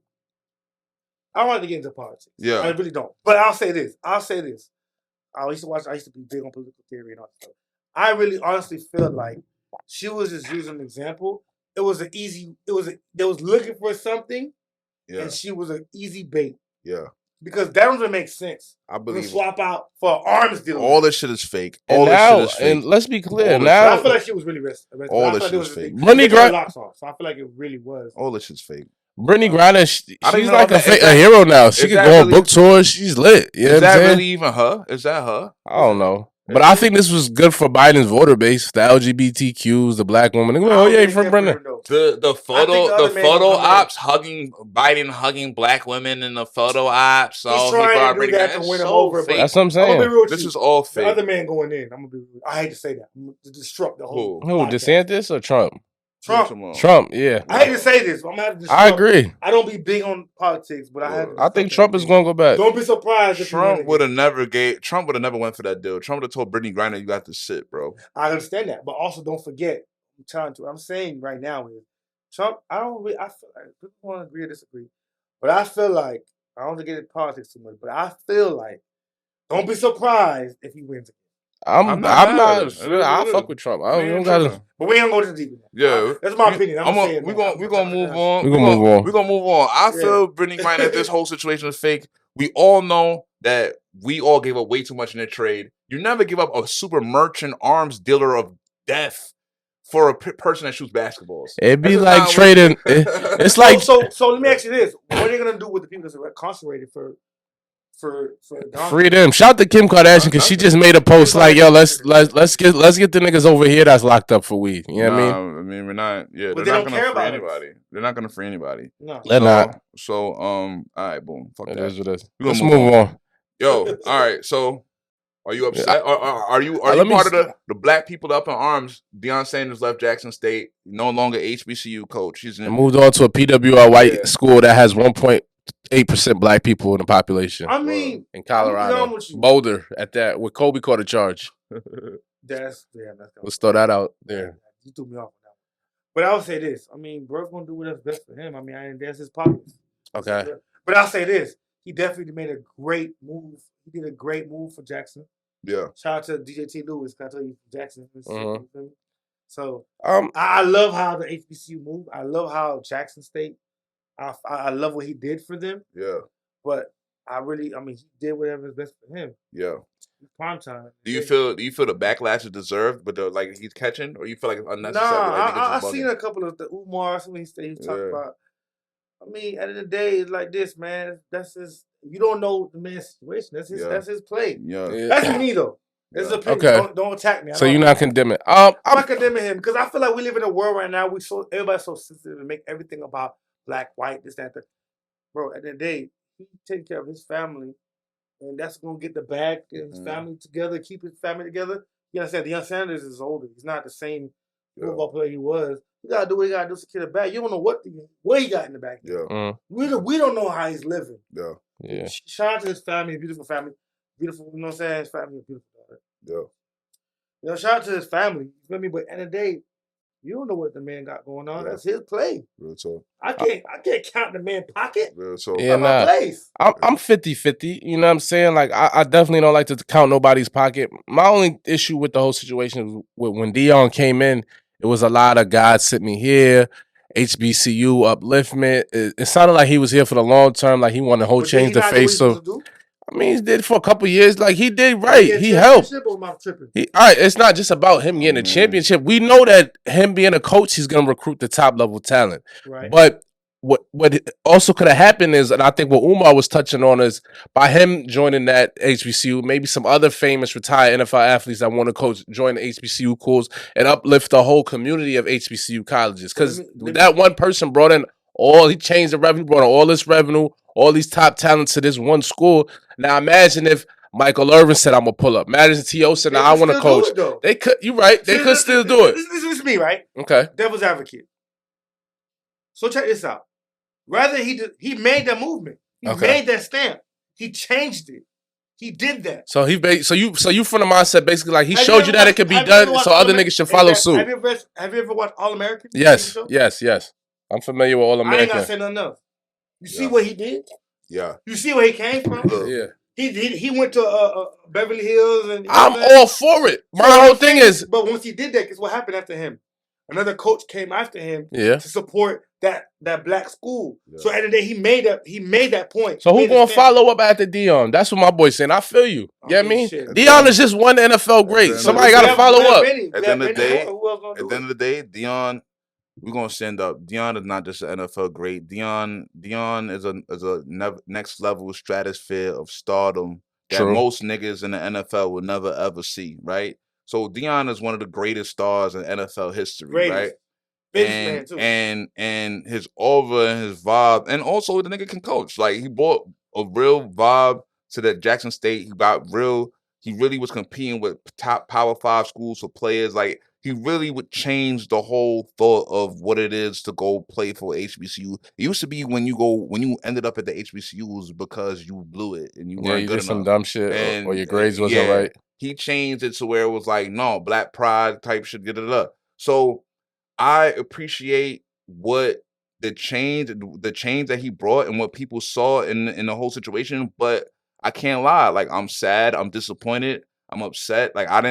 I don't like to get into politics. Yeah. I really don't. But I'll say this. I used to be big on political theory and all that stuff. I really honestly feel like she was just using an example. They was looking for something, and she was an easy bait. Yeah. Because that doesn't make sense. I believe swap out for arms deal. All this shit is fake. And let's be clear. Now I feel like she was really arrested. All this shit is fake. Britney Griner. So I feel like it really was. All this shit's fake. Britney Griner, she's like a hero now. She can go on book tours. She's lit. You know is that really even her? Is that her? I don't know. But I think this was good for Biden's voter base, the LGBTQs, the black woman. Oh yeah, from Brennan. The photo ops Biden hugging black women in the photo ops. He's trying to do that to win him over. That's what I'm saying. This is all fake. The other man going in. I'm gonna be. I hate to say that. I'm gonna disrupt the whole. Who? DeSantis or Trump? Trump, yeah. I hate to say this, but I'm gonna have to. I agree. I don't be big on politics, but I think Trump is gonna go back. Don't be surprised. Trump would have never went for that deal. Trump would have told Britney Griner, "You got to sit, bro." I understand that, but also don't forget. I'm saying right now is Trump. I feel like people want to agree or disagree, but I feel like I don't want to get into politics too much, but I feel like don't be surprised if he wins again. I'm not. I'll fuck with Trump. I don't gotta. But we ain't gonna go too deep. Yeah, that's my opinion. We're gonna move on. We're gonna move on. I feel Britney Griner. This whole situation is fake. We all know that we all gave up way too much in the trade. You never give up a super merchant arms dealer of death for a person that shoots basketballs. It'd be like trading. It's like so. Let me ask you this: what are they gonna do with the people that's incarcerated for free them? Shout to Kim Kardashian because she just made a post like, "Yo, let's get the niggas over here that's locked up for weed." You know what I mean? I mean, we're not. Yeah, they're not gonna free anybody. They're not gonna free anybody. No, they're not. So, all right, boom. Fuck that. Let's move on. Yo, all right. So, are you upset? Are you part of the black people up in arms? Deion Sanders left Jackson State. No longer HBCU coach. He's moved on to a PWI white school that has 1.8% black people in the population. I mean, in Colorado, Boulder at that, where Kobe caught a charge. Let's throw that out there. You threw me off on that. But I'll say this: I mean, bro's gonna do whatever's best for him. I mean, that's his pockets. Okay. But I'll say this: he definitely made a great move. He did a great move for Jackson. Yeah. Shout out to DJ T. Lewis. Can I tell you, Jackson? So I love how the HBCU moved. I love how Jackson State. I love what he did for them. Yeah. But I mean, he did whatever is best for him. Yeah. Prime time. Do you feel the backlash is deserved, but like he's catching, or you feel like it's unnecessary? Nah, I seen a couple of the Umar. When he talked about. I mean, at the end of the day, it's like this, man. That's his. You don't know the man's situation. That's his play. Yeah. That's me though. That's his opinion. Okay. Don't attack me. So you're not condemning. I'm not condemning him because I feel like we live in a world right now. Everybody's so sensitive to make everything about black, white, this, that. Bro, at the end of the day, he take care of his family, and that's gonna get the bag and his family together, keep his family together. You understand? Deion Sanders is older. He's not the same football player he was. You gotta do what you gotta do to secure the bag. You don't know what he got in the back. Yeah. We don't know how he's living. Yeah. Shout out to his family, beautiful family. Beautiful, you know what I'm saying? His family is beautiful. Yeah. You know, shout out to his family. You feel me? But at the end of the day, you don't know what the man got going on. That's his play. Real talk. I can't count the man's pocket. Real talk. Yeah, my place. I'm 50-50. You know what I'm saying? Like, I definitely don't like to count nobody's pocket. My only issue with the whole situation was when Deion came in, it was a lot of God sent me here, HBCU upliftment. It sounded like he was here for the long term, like he wanted to whole change the face of. I mean, he did for a couple years. Like, he did right. He helped. All right, it's not just about him getting a championship. We know that him being a coach, he's going to recruit the top level talent. Right. But what also could have happened is, and I think what Umar was touching on is, by him joining that HBCU, maybe some other famous retired NFL athletes that want to coach join the HBCU schools and uplift the whole community of HBCU colleges. Because that one person brought in he changed the revenue, brought in all this revenue, all these top talents to this one school. Now imagine if Michael Irvin said, "I'm gonna pull up." Imagine if T.O. said, "I want to coach." They could. You're right. They could still do it. This is me, right? Okay. Devil's advocate. So check this out. Rather, he made that movement. He made that stamp. He changed it. He did that. So you from the mindset basically like he showed you that it could be done, so other niggas should follow suit. Have you ever watched All American? Yes. I'm familiar with All American. I ain't gotta say nothing else. You see what he did? Yeah. You see where he came from? Yeah. He went to Beverly Hills and I'm all for it. My whole thing is, but once he did that, guess what happened after him? Another coach came after him to support that black school. Yeah. So at the end of the day, he made that point. So who gonna follow up after Deion? That's what my boy's saying. I feel you. You know what I mean? Deion is just one NFL great. Somebody gotta follow up. At the end of the day, Deion, we're gonna stand up. Deion is not just an NFL great. Deion is a next level stratosphere of stardom that most niggas in the NFL will never ever see, right? So Deion is one of the greatest stars in NFL history, right? And his aura and his vibe, and also the nigga can coach. Like, he brought a real vibe to that Jackson State. He really was competing with top Power 5 schools for players. Like, he really would change the whole thought of what it is to go play for HBCU. It used to be when you ended up at the HBCUs because you blew it and you weren't good enough. Some dumb shit or your grades wasn't right. He changed it to where it was like, no, black pride type shit, get it up. So I appreciate what the change that he brought and what people saw in the whole situation, but I can't lie. Like, I'm sad, I'm disappointed, I'm upset. Like, I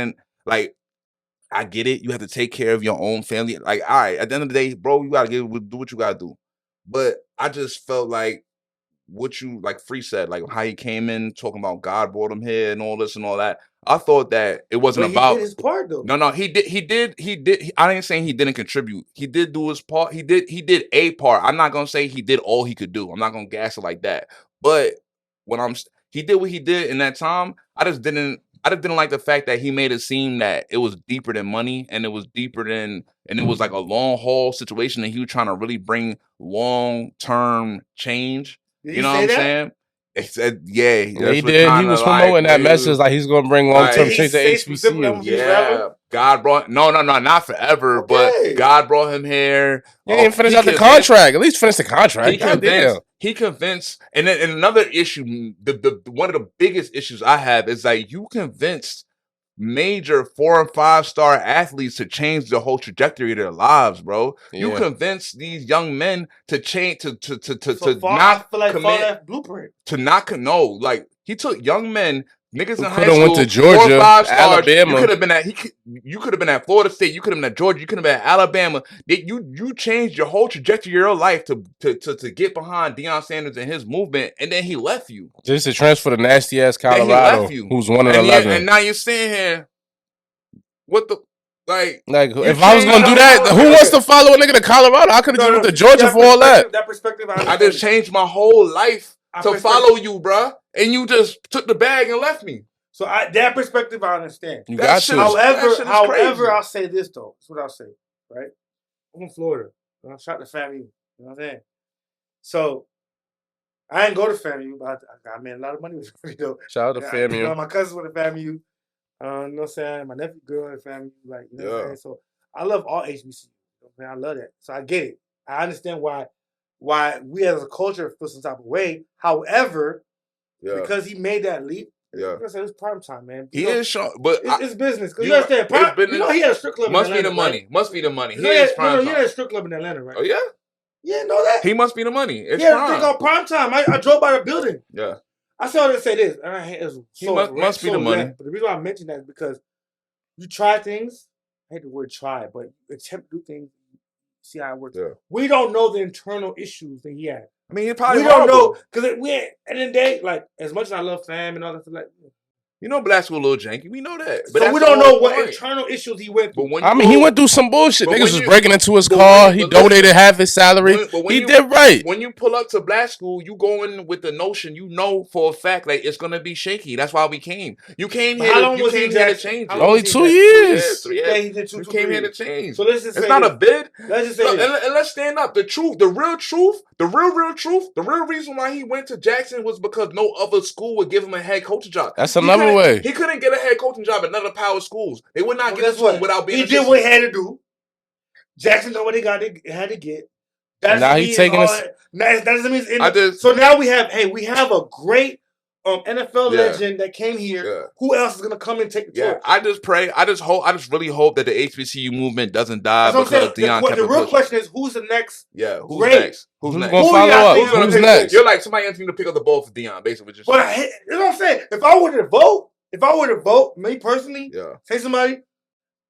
get it. You have to take care of your own family. Like, all right, at the end of the day, bro, you gotta do what you gotta do. But I just felt like what you, like Free said, like how he came in talking about God brought him here and all this and all that. I thought that it wasn't about. He did his part though. No, he did. I ain't saying he didn't contribute. He did do his part. He did a part. I'm not gonna say he did all he could do. I'm not gonna gas it like that. But he did what he did in that time. I just didn't like the fact that he made it seem that it was deeper than money and it was and it was like a long haul situation and he was trying to really bring long-term change. You know what I'm saying? It said, he did. He was promoting that message like he's going to bring long-term change to HBCU. Yeah. God brought, no, not forever, but God brought him here. He didn't finish out the contract. At least finish the contract. He convinced, and then another issue, the one of the biggest issues I have is like, you convinced major 4- and 5-star athletes to change the whole trajectory of their lives, bro. Yeah. You convince these young men to change to not commit blueprint. To not know, like, he took young men Niggas in high coulda school, went to Georgia, 4 or 5 stars. Alabama. You could have been at you could have been at Florida State. You could have been at Georgia. You could have been at Alabama. You changed your whole trajectory of your life to get behind Deion Sanders and his movement, and then he left you. Just to transfer to nasty ass Colorado, who's 1-11. And now you're sitting here. What the like? If I was gonna do that, who wants to follow a nigga to Colorado? I could have went to Georgia for all that. That perspective, I just changed my whole life to follow you, bruh. And you just took the bag and left me. So that perspective, I understand. You got to. However, I'll say this though. That's what I'll say. Right? I'm in Florida. I'm shout to FAMU. You know what I'm saying? So I ain't go to FAMU, but I made a lot of money with FAMU. Shout out to FAMU. You know, my cousins went to FAMU. You know what I'm saying? My nephew girl at FAMU. Like, you know what I'm saying? So I love all HBCUs. You know, I love that. So I get it. I understand why we as a culture feel some type of way. However, because he made that leap, it's prime time, man. He is short, but it's business. Because you understand, he had a strip club in Atlanta. Must be the money. Right? Must be the money. He is prime time. He had a strip club in Atlanta, right? Oh, yeah? Yeah, know that? He must be the money. It's prime. He had a prime time. I drove by the building. Yeah. I saw her say this. He must be the money. But the reason why I mentioned that is because you try things. I hate the word try, but attempt to do things. See how it works. Yeah. We don't know the internal issues that he had. I mean, probably we don't know because at the end of the day, like as much as I love fam and all that stuff, like Black school a little janky. We know that, but so we don't know what internal issues he went through. He went through some bullshit. Niggas was breaking into his car. He donated half his salary. He did right. When you pull up to black school, you go in with the notion you know for a fact like it's gonna be shaky. That's why we came. You came here. You came here to change it. Only 2 years. You came here to change. So let's just it's not a bid. Let's just say and let's stand up. The truth, the real truth, the real reason why he went to Jackson was because no other school would give him a head coaching job. That's another way. He couldn't get a head coaching job at none of the power schools. They would not get it without being. He did what he had to do. Jackson know what he had to get. Now he's taking us. That doesn't mean. So now we have a great NFL legend that came here. Yeah. Who else is gonna come and take the torch? I just pray. I just really hope that the HBCU movement doesn't die because Deion kept the real question is who's the next? Yeah, who's next? Who's next? Gonna follow up? Who's next? You're like somebody asking me to pick up the ball for Deion, basically. You know what I'm saying? If I were to vote, me personally, say somebody.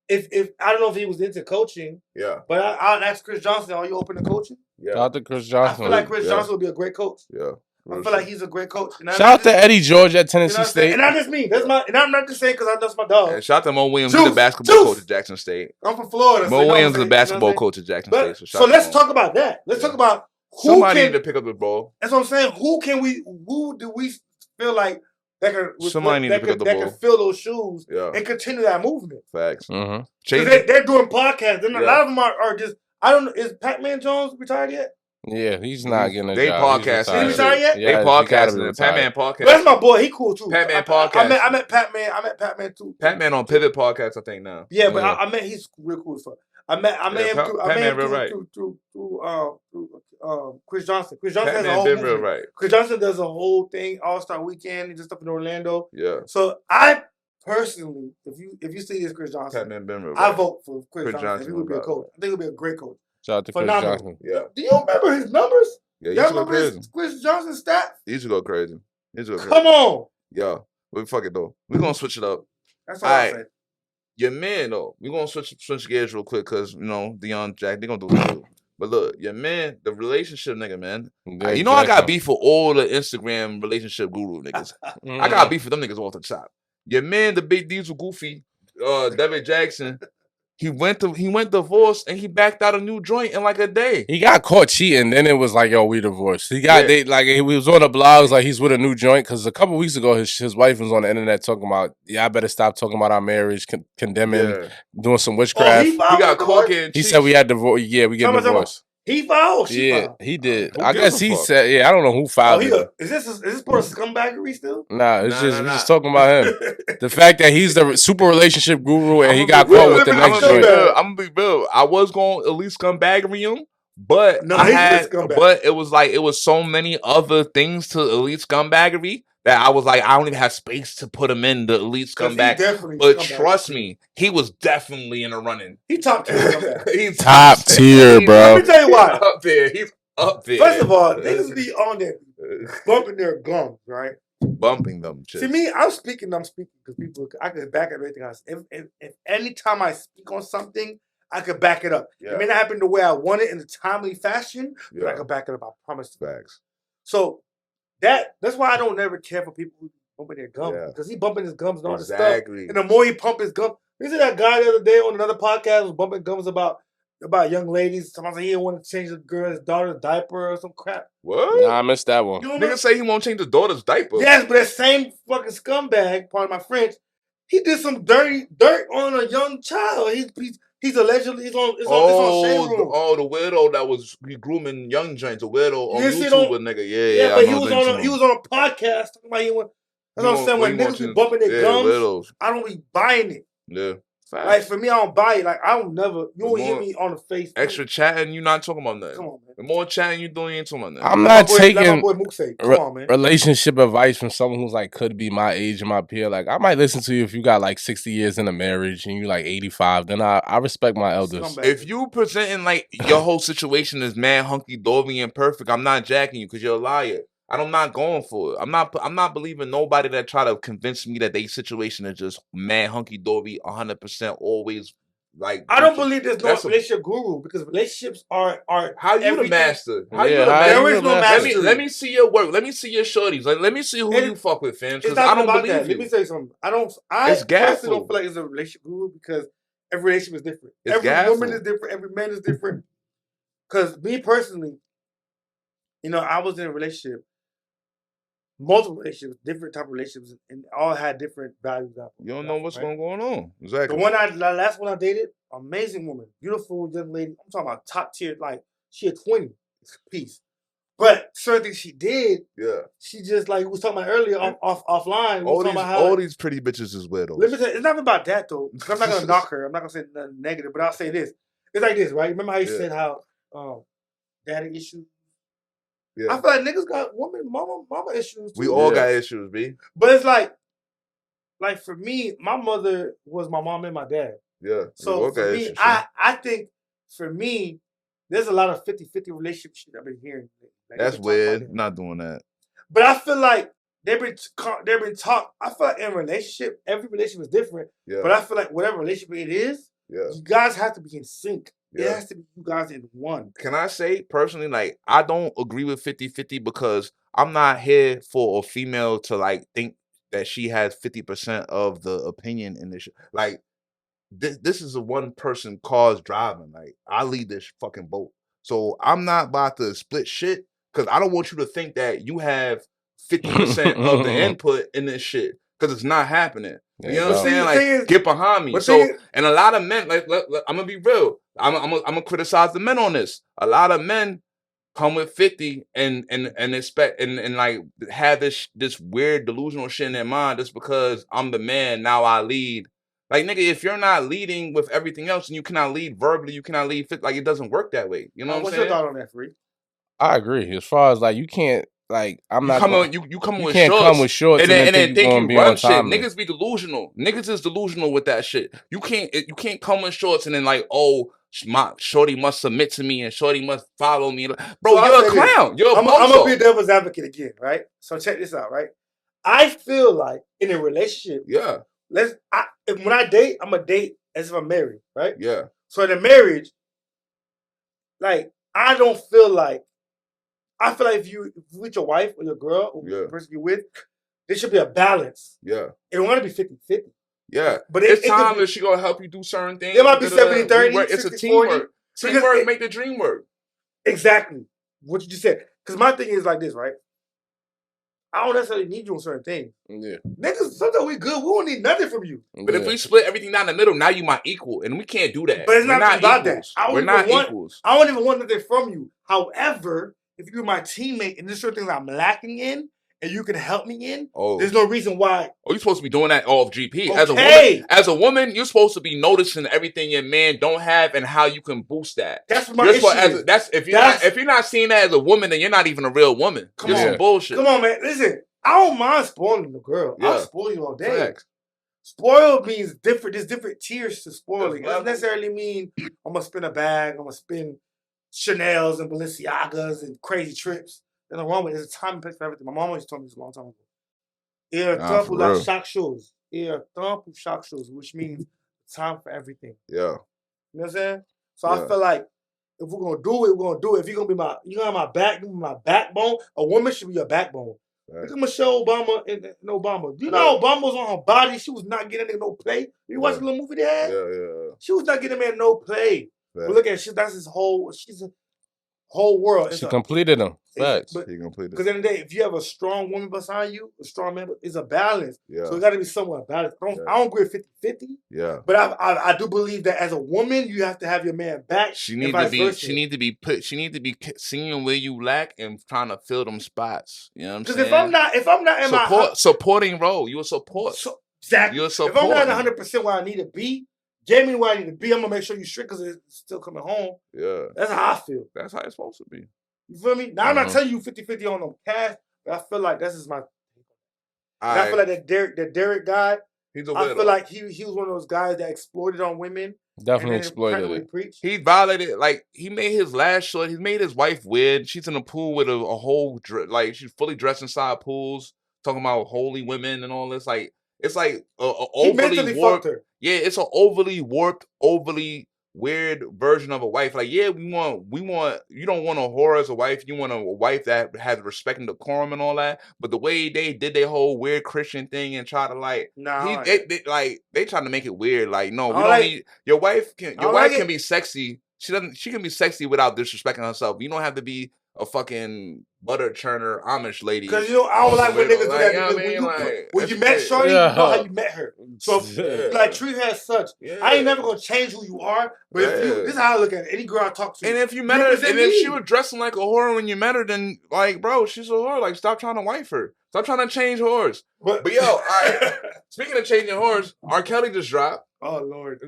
If I don't know if he was into coaching, but I'll ask Chris Johnson, are you open to coaching? Yeah. Shout out to Chris Johnson. I feel like Chris Johnson would be a great coach. Yeah. I feel like he's a great coach. Shout out to Eddie George at Tennessee State. And not just me. And I'm not just saying because that's my dog. And shout out to Mo Williams, the basketball coach at Jackson State. I'm from Florida. Mo Williams is the basketball coach at Jackson State. So let's talk about that. Let's talk about who somebody need to pick up the ball. That's what I'm saying. Who do we feel like that can fill those shoes and continue that movement? Facts. Because they're doing podcasts. A lot of them are just. I don't know. Is Pac-Man Jones retired yet? Yeah, he's not getting a they job. Podcasting. He's retired yet? They podcasting. Pat-Man podcast. That's my boy. He cool too. Pat-Man podcast. I met Pat-Man too. Pat-Man on Pivot podcast, I think now. Yeah, but I met he's real cool as fuck. I met him through Chris Johnson. Chris Johnson has a whole movie. Real right. Chris Johnson does a whole thing, All-Star Weekend. He just up in Orlando. Yeah. So I personally, if you see this Chris Johnson, I vote for Chris Johnson. He would be a coach. I think he would be a great coach. Shout out to Chris Johnson. Yeah. Do you remember his numbers? Yeah, y'all remember Chris Johnson's stats? He used to go crazy. Come on. Yeah. But fuck it though. We're gonna switch it up. That's all I say. Your man though, we're gonna switch gears real quick because Deion Jack, they're gonna do what they do. But look, your man, the relationship nigga, man. I got beef for all the Instagram relationship guru niggas. I got beef for them niggas off the top. Your man, the big diesel goofy, David Jackson. He went divorced and he backed out a new joint in like a day. He got caught cheating, then it was like, yo, we divorced. He was on the blogs like he's with a new joint because a couple weeks ago his wife was on the internet talking about, I better stop talking about our marriage, condemning, doing some witchcraft. He got caught. He said we had divorce. Yeah, we get divorced. He filed. She filed. He did. I guess he said. Yeah, I don't know who filed it. Is this part of scumbaggery still? Nah, we're just talking about him. The fact that he's the super relationship guru and he got caught with the next joint. I'm gonna be real. I was going to at least scumbaggery him, but it was so many other things to elite scumbaggery that I was like, I don't even have space to put him in the elite scumbag. But trust me, he was definitely in the running. He top tier. He's top tier, bro. Let me tell you why. He's up there. First of all, niggas be on there bumping their gums, right? bumping them. See me, I'm speaking because people. I can back up everything else. If any time I speak on something, I could back it up. Yeah. It may not happen the way I want it in a timely fashion, but I can back it up. I promise. Facts. So that's why I don't never care for people who bumping their gums because he bumping his gums and all this stuff. And the more he pump his gums, you see that guy the other day on another podcast was bumping gums about young ladies. Somebody he didn't want to change his daughter's diaper or some crap. What? Nah, I missed that one. Nigga say he won't change his daughter's diaper. Yes, but that same fucking scumbag, part of my French, he did some dirty dirt on a young child. He's allegedly it's on Shade Room. The weirdo that was grooming young joints, a weirdo on YouTube, nigga. Yeah. But he was on a podcast talking about he went. That's what I'm saying. When niggas be bumping their gums, I don't be buying it. Yeah. Facts. Like for me, I don't buy it. Like I don't never. You won't hear me on the face. Extra chatting, you not talking about that. Come on, man. The more chatting you doing, you ain't talking about that. I'm not taking my boy Mook say. Come on, man. Relationship advice from someone who's like could be my age and my peer. Like I might listen to you if you got like 60 years in a marriage and you like 85. Then I respect my elders. If you presenting like your whole situation is mad hunky dory and perfect, I'm not jacking you because you're a liar. I'm not going for it. I'm not believing nobody that try to convince me that their situation is just mad hunky dory 100% always. Like I don't believe there's no relationship guru because relationships are how you the master. How you the master? There is no master. Let me see your work. Let me see your shorties. Like let me see who you fuck with, fam. Because I don't believe that. you. Let me tell you something. I personally don't feel like it's a relationship guru because every relationship is different. Every woman is different. Every man is different. Because me personally, I was in a relationship. Multiple relationships, different type of relationships, and all had different values. You don't know what's going on. Exactly. The last one I dated, amazing woman, beautiful young lady. I'm talking about top tier, like she a 20 piece. But certain things she did, she just like we was talking about earlier offline. All these pretty bitches is weirdos. Let me tell you, it's not about that though. I'm not gonna knock her. I'm not gonna say nothing negative, but I'll say this. It's like this, right? Remember how you said how daddy issues. Yeah. I feel like niggas got mama issues too. We all got issues, B. But it's like for me, my mother was my mom and my dad. Yeah. So for me, I think for me, there's a lot of 50-50 relationship shit I've been hearing. Like, that's weird. I'm not doing that. But I feel like they've been taught. I feel like in a relationship, every relationship is different. Yeah. But I feel like whatever relationship it is, you guys have to be in sync. Yeah. It has to be you guys in one. Can I say personally, like, I don't agree with 50-50 because I'm not here for a female to like think that she has 50% of the opinion in this. Like, this is a one person car's driving. Like, I lead this fucking boat. So I'm not about to split shit because I don't want you to think that you have 50% of the input in this shit because it's not happening. You know what I'm saying? Like, get behind me. And a lot of men, like, I'm gonna be real. I'm gonna criticize the men on this. A lot of men come with 50 and expect and like have this weird delusional shit in their mind just because I'm the man. Now I lead. Like, nigga, if you're not leading with everything else and you cannot lead verbally, you cannot lead fit. Like, it doesn't work that way. You know what I'm saying? What's your thought on that, Free? I agree. As far as like you can't. Like I'm not. You come with shorts and then think you run shit. Niggas be delusional. Niggas is delusional with that shit. You can't come with shorts and then like, oh, my shorty must submit to me and shorty must follow me. Bro, so you're a clown. You're a bozo. I'm gonna be a devil's advocate again, right? So check this out, right? I feel like in a relationship, when I date, I'm gonna date as if I'm married, right? Yeah. So in a marriage, like I don't feel like. I feel like if you with your wife or your girl or the person you're with, there should be a balance. Yeah. It don't want to be 50-50. Yeah. But it's time that she gonna help you do certain things. It might be 70-30. It's a teamwork. Teamwork make the dream work. Exactly. What you just said. Because my thing is like this, right? I don't necessarily need you on certain things. Yeah. Niggas, sometimes we good. We don't need nothing from you. But if we split everything down the middle, now you my equal. And we can't do that. But it's not about that. We're not equals. I don't even want nothing from you. However, if you're my teammate and there's certain things I'm lacking in and you can help me in, there's no reason why. Oh, you're supposed to be doing that off GP. Okay. As a woman, you're supposed to be noticing everything your man don't have and how you can boost that. That's what my issue is. If you're not seeing that as a woman, then you're not even a real woman. You're some bullshit. Come on, man. Listen, I don't mind spoiling the girl. Yeah. I'll spoil you all day. Facts. Spoil means different. There's different tiers to spoiling. It doesn't necessarily mean I'm going to spin a bag. I'm going to spin Chanel's and Balenciagas and crazy trips. There's no wrong with it. There's a time and place for everything. My mom always told me this a long time ago. tempo like shock shows. Tempo shock shows, which means time for everything. Yeah. You know what I'm saying? So I feel like if we're gonna do it, we're gonna do it. If you're gonna be you have my back, you my backbone. A woman should be your backbone. Right. Look at Michelle Obama and Obama. Do you know Obama was on her body? She was not getting no play. You watch the little movie they had? Yeah. She was not getting man no play. Right. But look at that's his whole. She's a whole world. She completed them. Facts. He completed. Because in the day, if you have a strong woman beside you, a strong man, it's a balance. Yeah. So it got to be somewhat balanced. I don't agree with 50-50. Yeah. But I do believe that as a woman, you have to have your man back. She need to be seeing where you lack and trying to fill them spots. You know what I'm saying? Because if I'm not in supporting role, you a support. Exactly. You're support. If I'm not 100% where I need to be, get me where I need to be. I'm gonna make sure you strict because it's still coming home. Yeah. That's how I feel. That's how it's supposed to be. You feel me? Now I'm not telling you 50-50 on no cash, but I feel like this is my. I feel like that Derek guy. He's a I feel like he was one of those guys that exploited on women. Definitely exploited it. He violated, like, he made his last short. He made his wife weird. She's in a pool with a whole, like, she's fully dressed inside pools, talking about holy women and all this. Like, it's like overly warped. Yeah, it's an overly warped, overly weird version of a wife. Like, yeah, we want. You don't want a whore as a wife. You want a wife that has respect and decorum and all that. But the way they did their whole weird Christian thing and try to they trying to make it weird. Like, no, we don't need your wife. Your wife can be sexy. She can be sexy without disrespecting herself. You don't have to be a fucking butter churner Amish lady. Because I don't like when niggas do that. Because when you met Shorty, you know how you met her. So like treat her as such. Yeah. I ain't never gonna change who you are. But if this is how I look at it. Any girl I talk to. And if you met her, and if she was dressing like a whore when you met her, then like, bro, she's a whore. Like, stop trying to wife her. Stop trying to change whores. But yo, all right. Speaking of changing whores, R. Kelly just dropped. Oh Lord.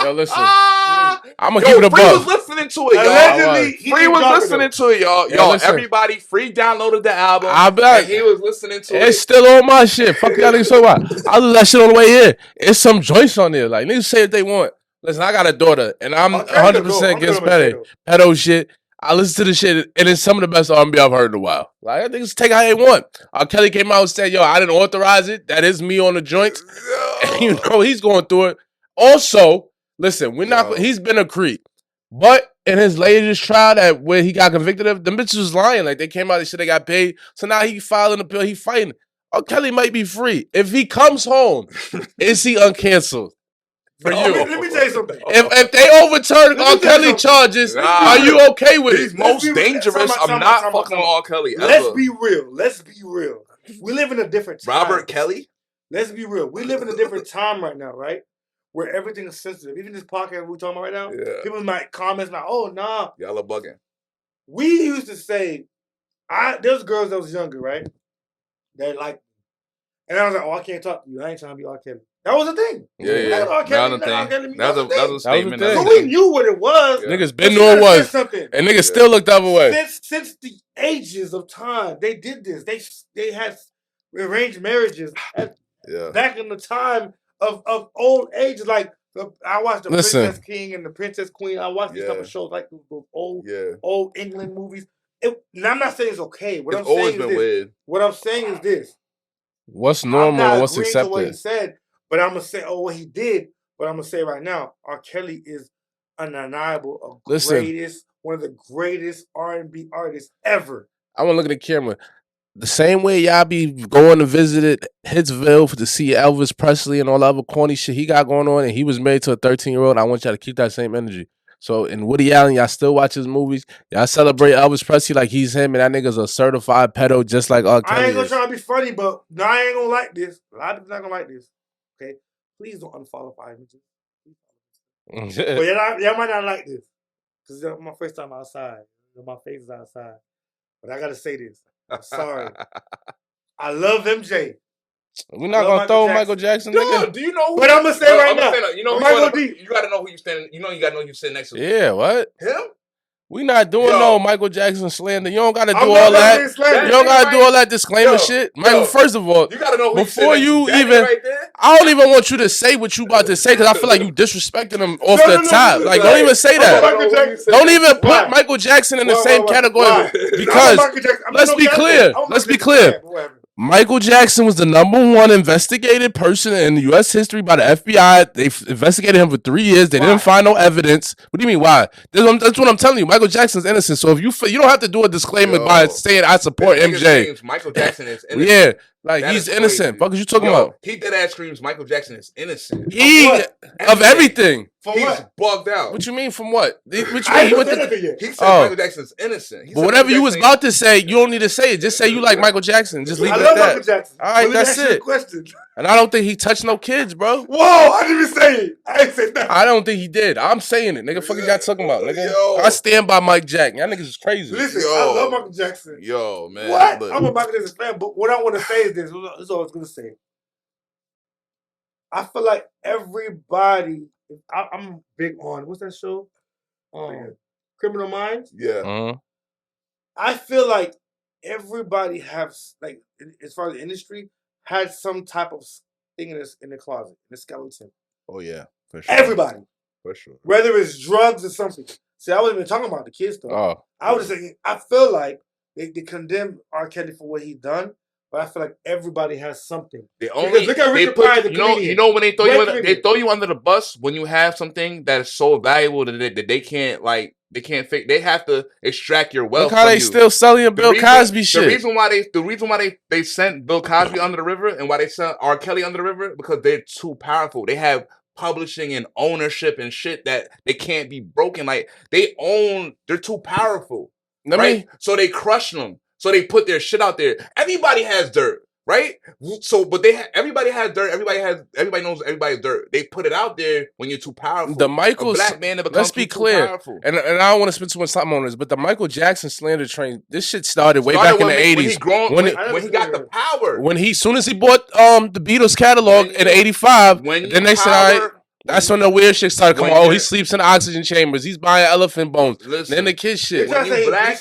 Yo, listen. I'm gonna keep it a buck. Free was listening to it, y'all. Free was listening to it, y'all. Yo, everybody, Free downloaded the album. I bet he was listening to it. It's still on my shit. Fuck y'all niggas so what? I listen that shit on the way here. It's some joints on there. Like, niggas say what they want. Listen, I got a daughter, and I'm 100% against pedo shit. I listen to the shit, and it's some of the best R&B I've heard in a while. Like, I think it's take how they want. R. Kelly came out and said, yo, I didn't authorize it. That is me on the joints. And, you know, he's going through it. Also, listen, he's been a creep. But in his latest trial where he got convicted of, the bitches was lying. Like, they came out, they said they got paid. So now he filing the bill, he fighting. R. Kelly might be free. If he comes home, is he uncanceled? For you. Let me tell you something. If they overturn R. Kelly charges, are you okay with it? Most dangerous. I'm not fucking with R. Kelly. Let's be real. We live in a different time. Robert Kelly? Let's be real. We live in a different time right now, right? Where everything is sensitive. Even this podcast we're talking about right now, people might comment like, oh, nah. Y'all are bugging. We used to say, there's girls that was younger, right? That like, and I was like, oh, I can't talk to you. I ain't trying to be R. Kelly. That was a thing. Yeah. That was a statement. So we knew what it was. Yeah. Niggas been knowing what it was. And niggas still looked the other way. Since the ages of time, they did this. They had arranged marriages back in the time of old age. Like, I watched the Princess King and the Princess Queen. I watched these type of shows like those old England movies. Now, I'm not saying it's okay. What I'm saying is this. What I'm saying is this. What's normal? What's accepted? What he said. But I'm going to say, what he did, but I'm going to say right now, R. Kelly is undeniable, one of the greatest R&B artists ever. I want to look at the camera. The same way y'all be going to visit Hitsville to see Elvis Presley and all the other corny shit he got going on, and he was married to a 13-year-old, I want y'all to keep that same energy. So in Woody Allen, y'all still watch his movies. Y'all celebrate Elvis Presley like he's him, and that nigga's a certified pedo just like R. Kelly. I ain't going to try to be funny, but I ain't going to like this. A lot of people not going to like this. Okay, please don't unfollow 5 images. But y'all might not like this because it's my first time outside. My face is outside. But I gotta say this. I'm sorry. I love MJ. We're not gonna throw Michael Jackson. Dude, do you know who? But I'm gonna say right now. You know, you gotta know who you standing. You know, you gotta know who you sitting next to. Yeah, what? Him? We not doing no Michael Jackson slander. You don't gotta do all that. You don't gotta do all that disclaimer shit. Michael, first of all, you gotta know who before you even, right, I don't even want you to say what you about to say because I feel like you disrespecting him off the top. Like, don't even say that. Don't even put Michael Jackson in the same category because let's be clear. Let's be clear. Michael Jackson was the #1 investigated person in U.S. history by the FBI. They investigated him for 3 years. They didn't find no evidence. What do you mean, why? That's what I'm telling you. Michael Jackson's innocent. So if you don't have to do a disclaimer by saying I support MJ. Michael Jackson is innocent. Yeah, like he's innocent. Fuck, is you talking about? He dead ass screams Michael Jackson is innocent. Of everything. He's bugged out. What you mean from what? He said Michael Jackson's innocent. But whatever you was about to say, you don't need to say it. Just say you like Michael Jackson. Just leave it at that. I love Michael Jackson. All right, that's it. And I don't think he touched no kids, bro. Whoa, I didn't even say it. I ain't said that. I don't think he did. I'm saying it. Nigga, fucking got talking about. Nigga. I stand by Mike Jack. Y'all niggas is crazy. Listen, I love Michael Jackson. Yo, man. What? I'm a Michael Jackson fan, but what I want to say is this. This is all I was going to say. I feel like everybody... I'm big on what's that show? Criminal Minds. Yeah. I feel like everybody has, like, as far as the industry, had some type of thing in the closet, in the skeleton. Oh yeah, for sure. Everybody, for sure. Whether it's drugs or something. See, I wasn't even talking about the kids though. I was saying I feel like they condemn R. Kelly for what he done. But I feel like everybody has something. Look at Richard Pryor, the comedian. You know when they throw you under the bus when you have something that is so valuable that they can't fake. They have to extract your wealth. Look how they still selling Bill Cosby shit. The reason why they sent Bill Cosby under the river and why they sent R. Kelly under the river because they're too powerful. They have publishing and ownership and shit that they can't be broken. Like they're too powerful. So they crush them. So they put their shit out there. Everybody has dirt, right? So, but everybody has dirt. Everybody knows everybody's dirt. They put it out there when you're too powerful. The Michael, black man that becomes too powerful. And I don't want to spend too much time on this, but the Michael Jackson slander train, this shit started way back in the 80s. When he got the power. Soon as he bought the Beatles catalog in '85, then they said, all right. That's when the weird shit started coming. Oh, he sleeps in oxygen chambers. He's buying elephant bones. Listen, then the kid shit. When you're black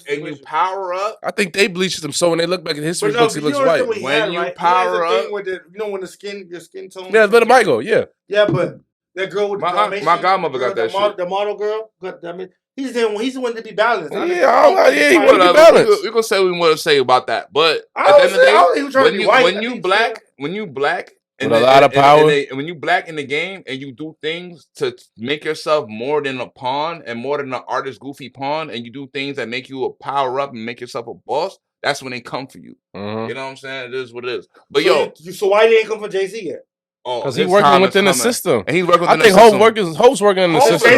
and you power up, I think they bleached him. So when they look back at history books, he looks white. When you power up, when your skin tone. Yeah, but Michael, yeah. Yeah, but that girl with my godmother got that shit. The model girl, he's the one to be balanced. He want to be balanced. We're gonna say what we want to say about that, but at the end of the day, when you black. With a lot of power. And when you black in the game and you do things to make yourself more than a pawn and more than an artist goofy pawn, and you do things that make you a power up and make yourself a boss, that's when they come for you. Mm-hmm. You know what I'm saying? It is what it is. But so why they ain't come for Jay-Z yet? Because he's working within the system. And he's working within the system. I think Hope's working in the system.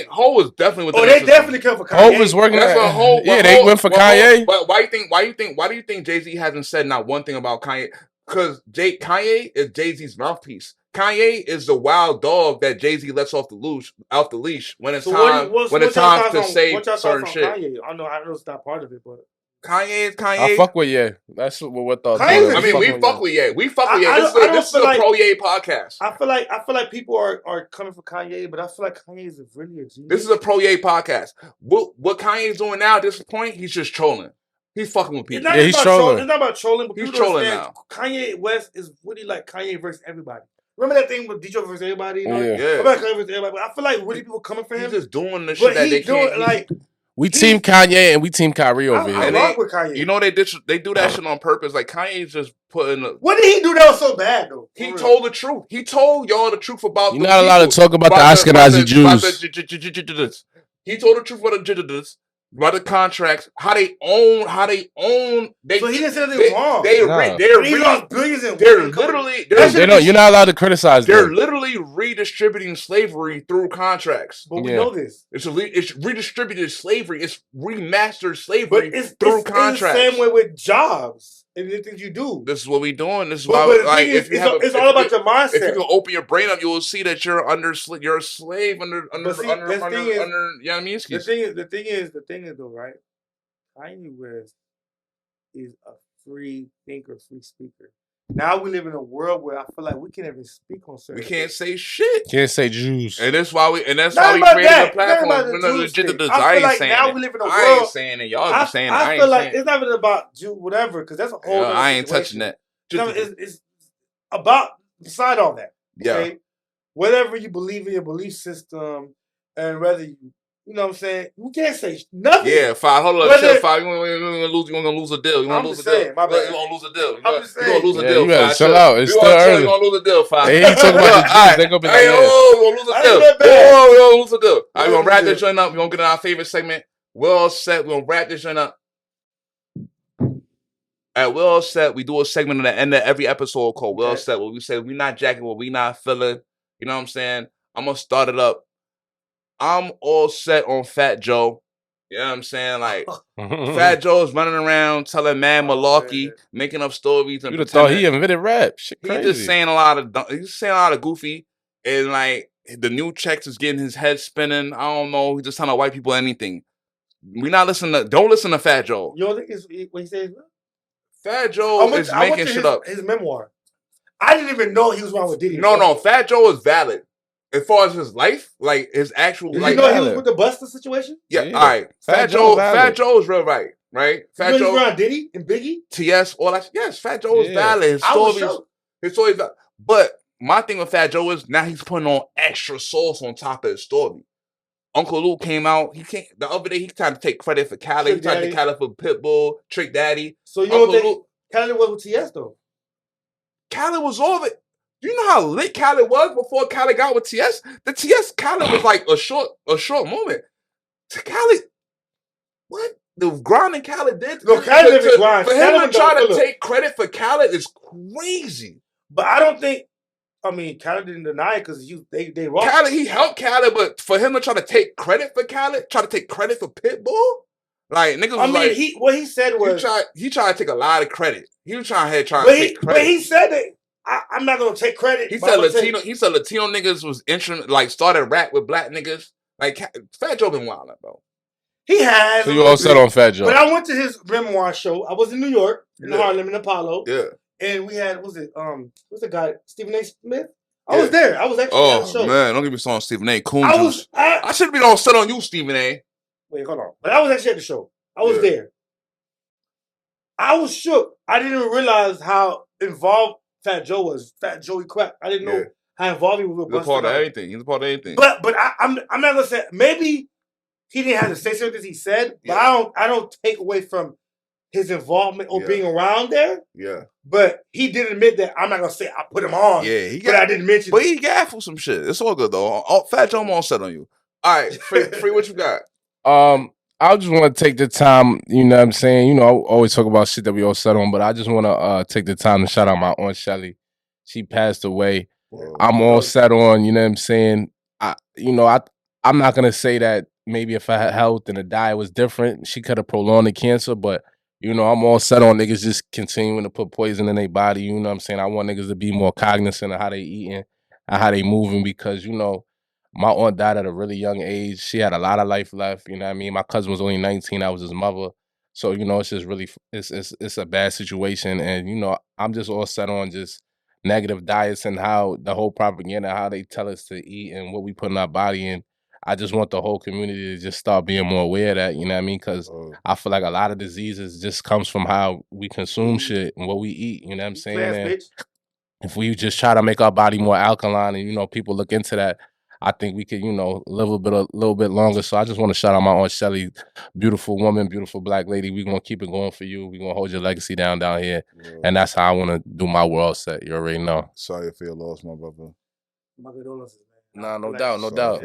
Hope was definitely within the system. Oh, they definitely come for Kanye. Hope is working. They went for Kanye. But why do you think Jay-Z hasn't said not one thing about Kanye? Because Kanye is Jay-Z's mouthpiece. Kanye is the wild dog that Jay-Z lets off the leash when it's time to say certain shit. Kanye? I know it's not part of it, but Kanye is Kanye. I fuck with That's what we're thought. We fuck with Ye. This is a pro Ye podcast. I feel like people are coming for Kanye, but I feel like Kanye is really a genius. This is a pro Ye podcast. What Kanye is doing now at this point, he's just trolling. He's fucking with people. He's trolling. It's not about trolling, but he's trolling now. Kanye West is really like Kanye versus everybody. Remember that thing with Detroit versus everybody? You know? Yeah. About Kanye versus everybody. But I feel like really people coming for him. He's just doing the shit that they can't. Like we team Kanye and we team Kyrie over here. I rock with Kanye. You know they do that shit on purpose. Like Kanye's just putting. What did he do that was so bad though? He told the truth. He told y'all the truth about. You're not allowed to talk about the Ashkenazi Jews. He told the truth about the contracts, how they own. So he didn't say anything wrong. They're literally. You're not allowed to criticize. They're literally redistributing slavery through contracts. But we know this. It's redistributed slavery. It's remastered slavery through contracts. It's the same way with jobs. And the things you do. This is what we doing. This is why. It's all about your mindset. If you can open your brain up, you will see that you're a slave under. You know what I mean? The thing is though, right? Kanye West is a free thinker, free speaker. Now we live in a world where I feel like we can't even speak on certain. We can't say shit. Can't say Jews. And that's why we created a platform. I ain't saying now it. we live in a world. I ain't saying it. Y'all just saying it. I feel like it's not even about Jew, whatever, because that's a whole. I ain't touching that. It's about beside all that. Okay? Yeah. Whatever you believe in your belief system, and whether you You know what I'm saying? We can't say nothing. Yeah, 5. Hold up, chill, 5. You're gonna lose a deal. You're gonna lose a deal. You're gonna lose a deal. You're gonna lose a deal. You better 5. chill out. It's still early. You're gonna lose a deal, 5. Hey, he talking about the Jews. They gonna be like, hey, oh, we're gonna lose a deal. We're gonna lose a deal. All right, we're gonna wrap this joint up. We're gonna get in our favorite segment. We're all set. We're gonna wrap this joint up. All right, we're all set. We do a segment at the end of every episode called We're All Set, where we say we're not jacking what we not feeling. You know what I'm saying? I'm gonna start it up. I'm all set on Fat Joe. You know what I'm saying? Like, Fat Joe's running around telling mad malarkey, making up stories. You'd have thought he invented rap. Shit crazy. He's just saying a lot of goofy. And, like, the new checks is getting his head spinning. I don't know. He's just telling white people anything. Don't listen to Fat Joe. You don't think what he says? Fat Joe is making shit up. His memoir. I didn't even know he was wrong with Diddy. No. Fat Joe is valid. As far as his life, like his actual Did life. You know he was with the Buster situation? Yeah. All right. Fat Joe is real right? Fat Joe. He's around Diddy and Biggie? TS, all that. Yes, Fat Joe is valid. His story's valid. But my thing with Fat Joe is now he's putting on extra sauce on top of his story. Uncle Luke came out. The other day he tried to take credit for Khaled. He tried to take credit for Pitbull, Trick Daddy. So you don't think Khaled was with TS though? Khaled was all of it. You know how lit Khaled was before Khaled got with TS? The TS Khaled was like a short moment. To Khaled, what? The grinding Khaled did. No, Khaled didn't grind. For him to try to take credit for Khaled is crazy. But I don't think, Khaled didn't deny it because they rocked. Khaled, he helped Khaled, but for him to try to take credit for Khaled, try to take credit for Pitbull, like niggas was what he said was he tried to take a lot of credit. He was trying to take credit. But he said that I'm not gonna take credit. He said Latino niggas was started rap with black niggas. Like Fat Joe been wilding, bro. He has. So you all set on Fat Joe. But I went to his memoir show. I was in New York, in Harlem, in Apollo. Yeah. And we had, what's the guy, Stephen A. Smith? I was there. I was actually at the show. Oh, man, don't get me started on Stephen A. Coon juice. I should have been on set on you, Stephen A. Wait, hold on. But I was actually at the show. I was there. I was shook. I didn't even realize how involved Fat Joe was. Fat Joey Crack. I didn't know how involved he was with Busta. He's a part of everything. He's a part of anything. But I'm not gonna say maybe he didn't have to say something he said, but I don't take away from his involvement or being around there. Yeah. But he did admit that I'm not gonna say I put him on. Yeah, but I didn't mention. But he gaffled some shit. It's all good though. Fat Joe, I'm all set on you. All right, free. What you got? I just want to take the time. You know what I'm saying? You know, I always talk about shit that we all set on, but I just want to take the time to shout out my aunt Shelly. She passed away. Whoa, I'm all set on. You know what I'm saying? I'm not gonna say that maybe if I had health and the diet was different, she could have prolonged the cancer, but. You know, I'm all set on niggas just continuing to put poison in their body. You know what I'm saying? I want niggas to be more cognizant of how they eating and how they moving because, you know, my aunt died at a really young age. She had a lot of life left. You know what I mean? My cousin was only 19. I was his mother. So, you know, it's just really, it's a bad situation. And, you know, I'm just all set on just negative diets and how the whole propaganda, how they tell us to eat and what we put in our body in. I just want the whole community to just start being more aware of that, you know what I mean? Because I feel like a lot of diseases just comes from how we consume shit and what we eat, you know what I'm saying? And if we just try to make our body more alkaline and, you know, people look into that, I think we could, you know, live a little bit longer. So I just want to shout out my Aunt Shelly, beautiful woman, beautiful black lady. We're going to keep it going for you. We're going to hold your legacy down here. Yeah. And that's how I want to do my world set. You already know. Sorry if you lost, my brother. My condolences. Nah, no doubt, no doubt.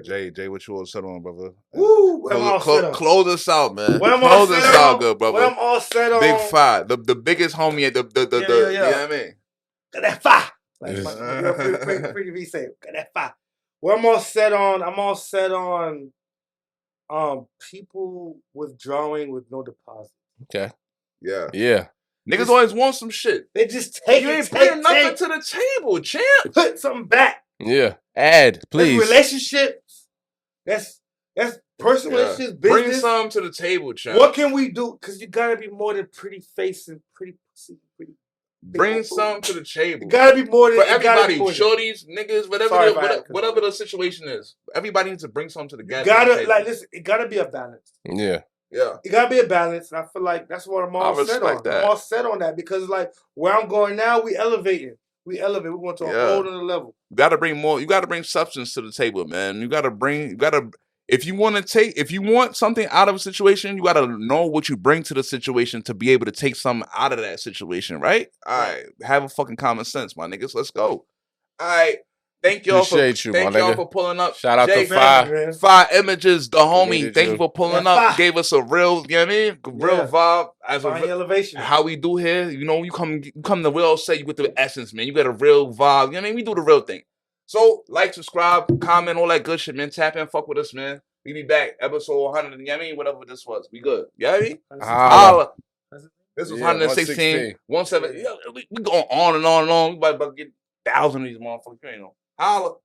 Jay, what you all set on, brother? Woo! Close us out, man. Close us out, good brother. What I'm all set on. Big Five, the biggest homie at the you know what I mean? Got that fire. Like pretty be safe. Got that fire. What I'm all set on people withdrawing with no deposit. Okay. Yeah. Niggas always want some shit. They just take You ain't bringing nothing to the table, champ. Put something back. Yeah. Add, please. That's relationships. That's personal relationships, business. Bring something to the table, champ. What can we do? Because you gotta be more than pretty face and pretty pussy. Bring something to the table. You gotta be more than for everybody. Shorties, niggas, whatever the situation is. Everybody needs to bring something to the gas. Listen, it gotta be a balance. Yeah. Yeah. It gotta be a balance. And I feel like that's what I'm all set on. I'm all set on that because like where I'm going now, we elevating. We elevate. We went to a whole other level. You got to bring more. You got to bring substance to the table, man. You got to. If you want something out of a situation, you got to know what you bring to the situation to be able to take something out of that situation, right? All right. Have a fucking common sense, my niggas. Let's go. All right. Thank y'all for pulling up. Shout out to FYE Images, the homie. Thank you for pulling up. Gave us a real, you know what I mean? Real vibe as elevation. How we do here. You know, you come to Will say you with the essence, man. You got a real vibe. You know what I mean? We do the real thing. So, like, subscribe, comment, all that good shit, man. Tap in, fuck with us, man. We be back. Episode 100, you know what I mean? Whatever this was. We good. You know what I mean? Holla. This was 116. 117. Yeah, we going on and on and on. We about to get 1,000 of these motherfuckers. You know. Holla.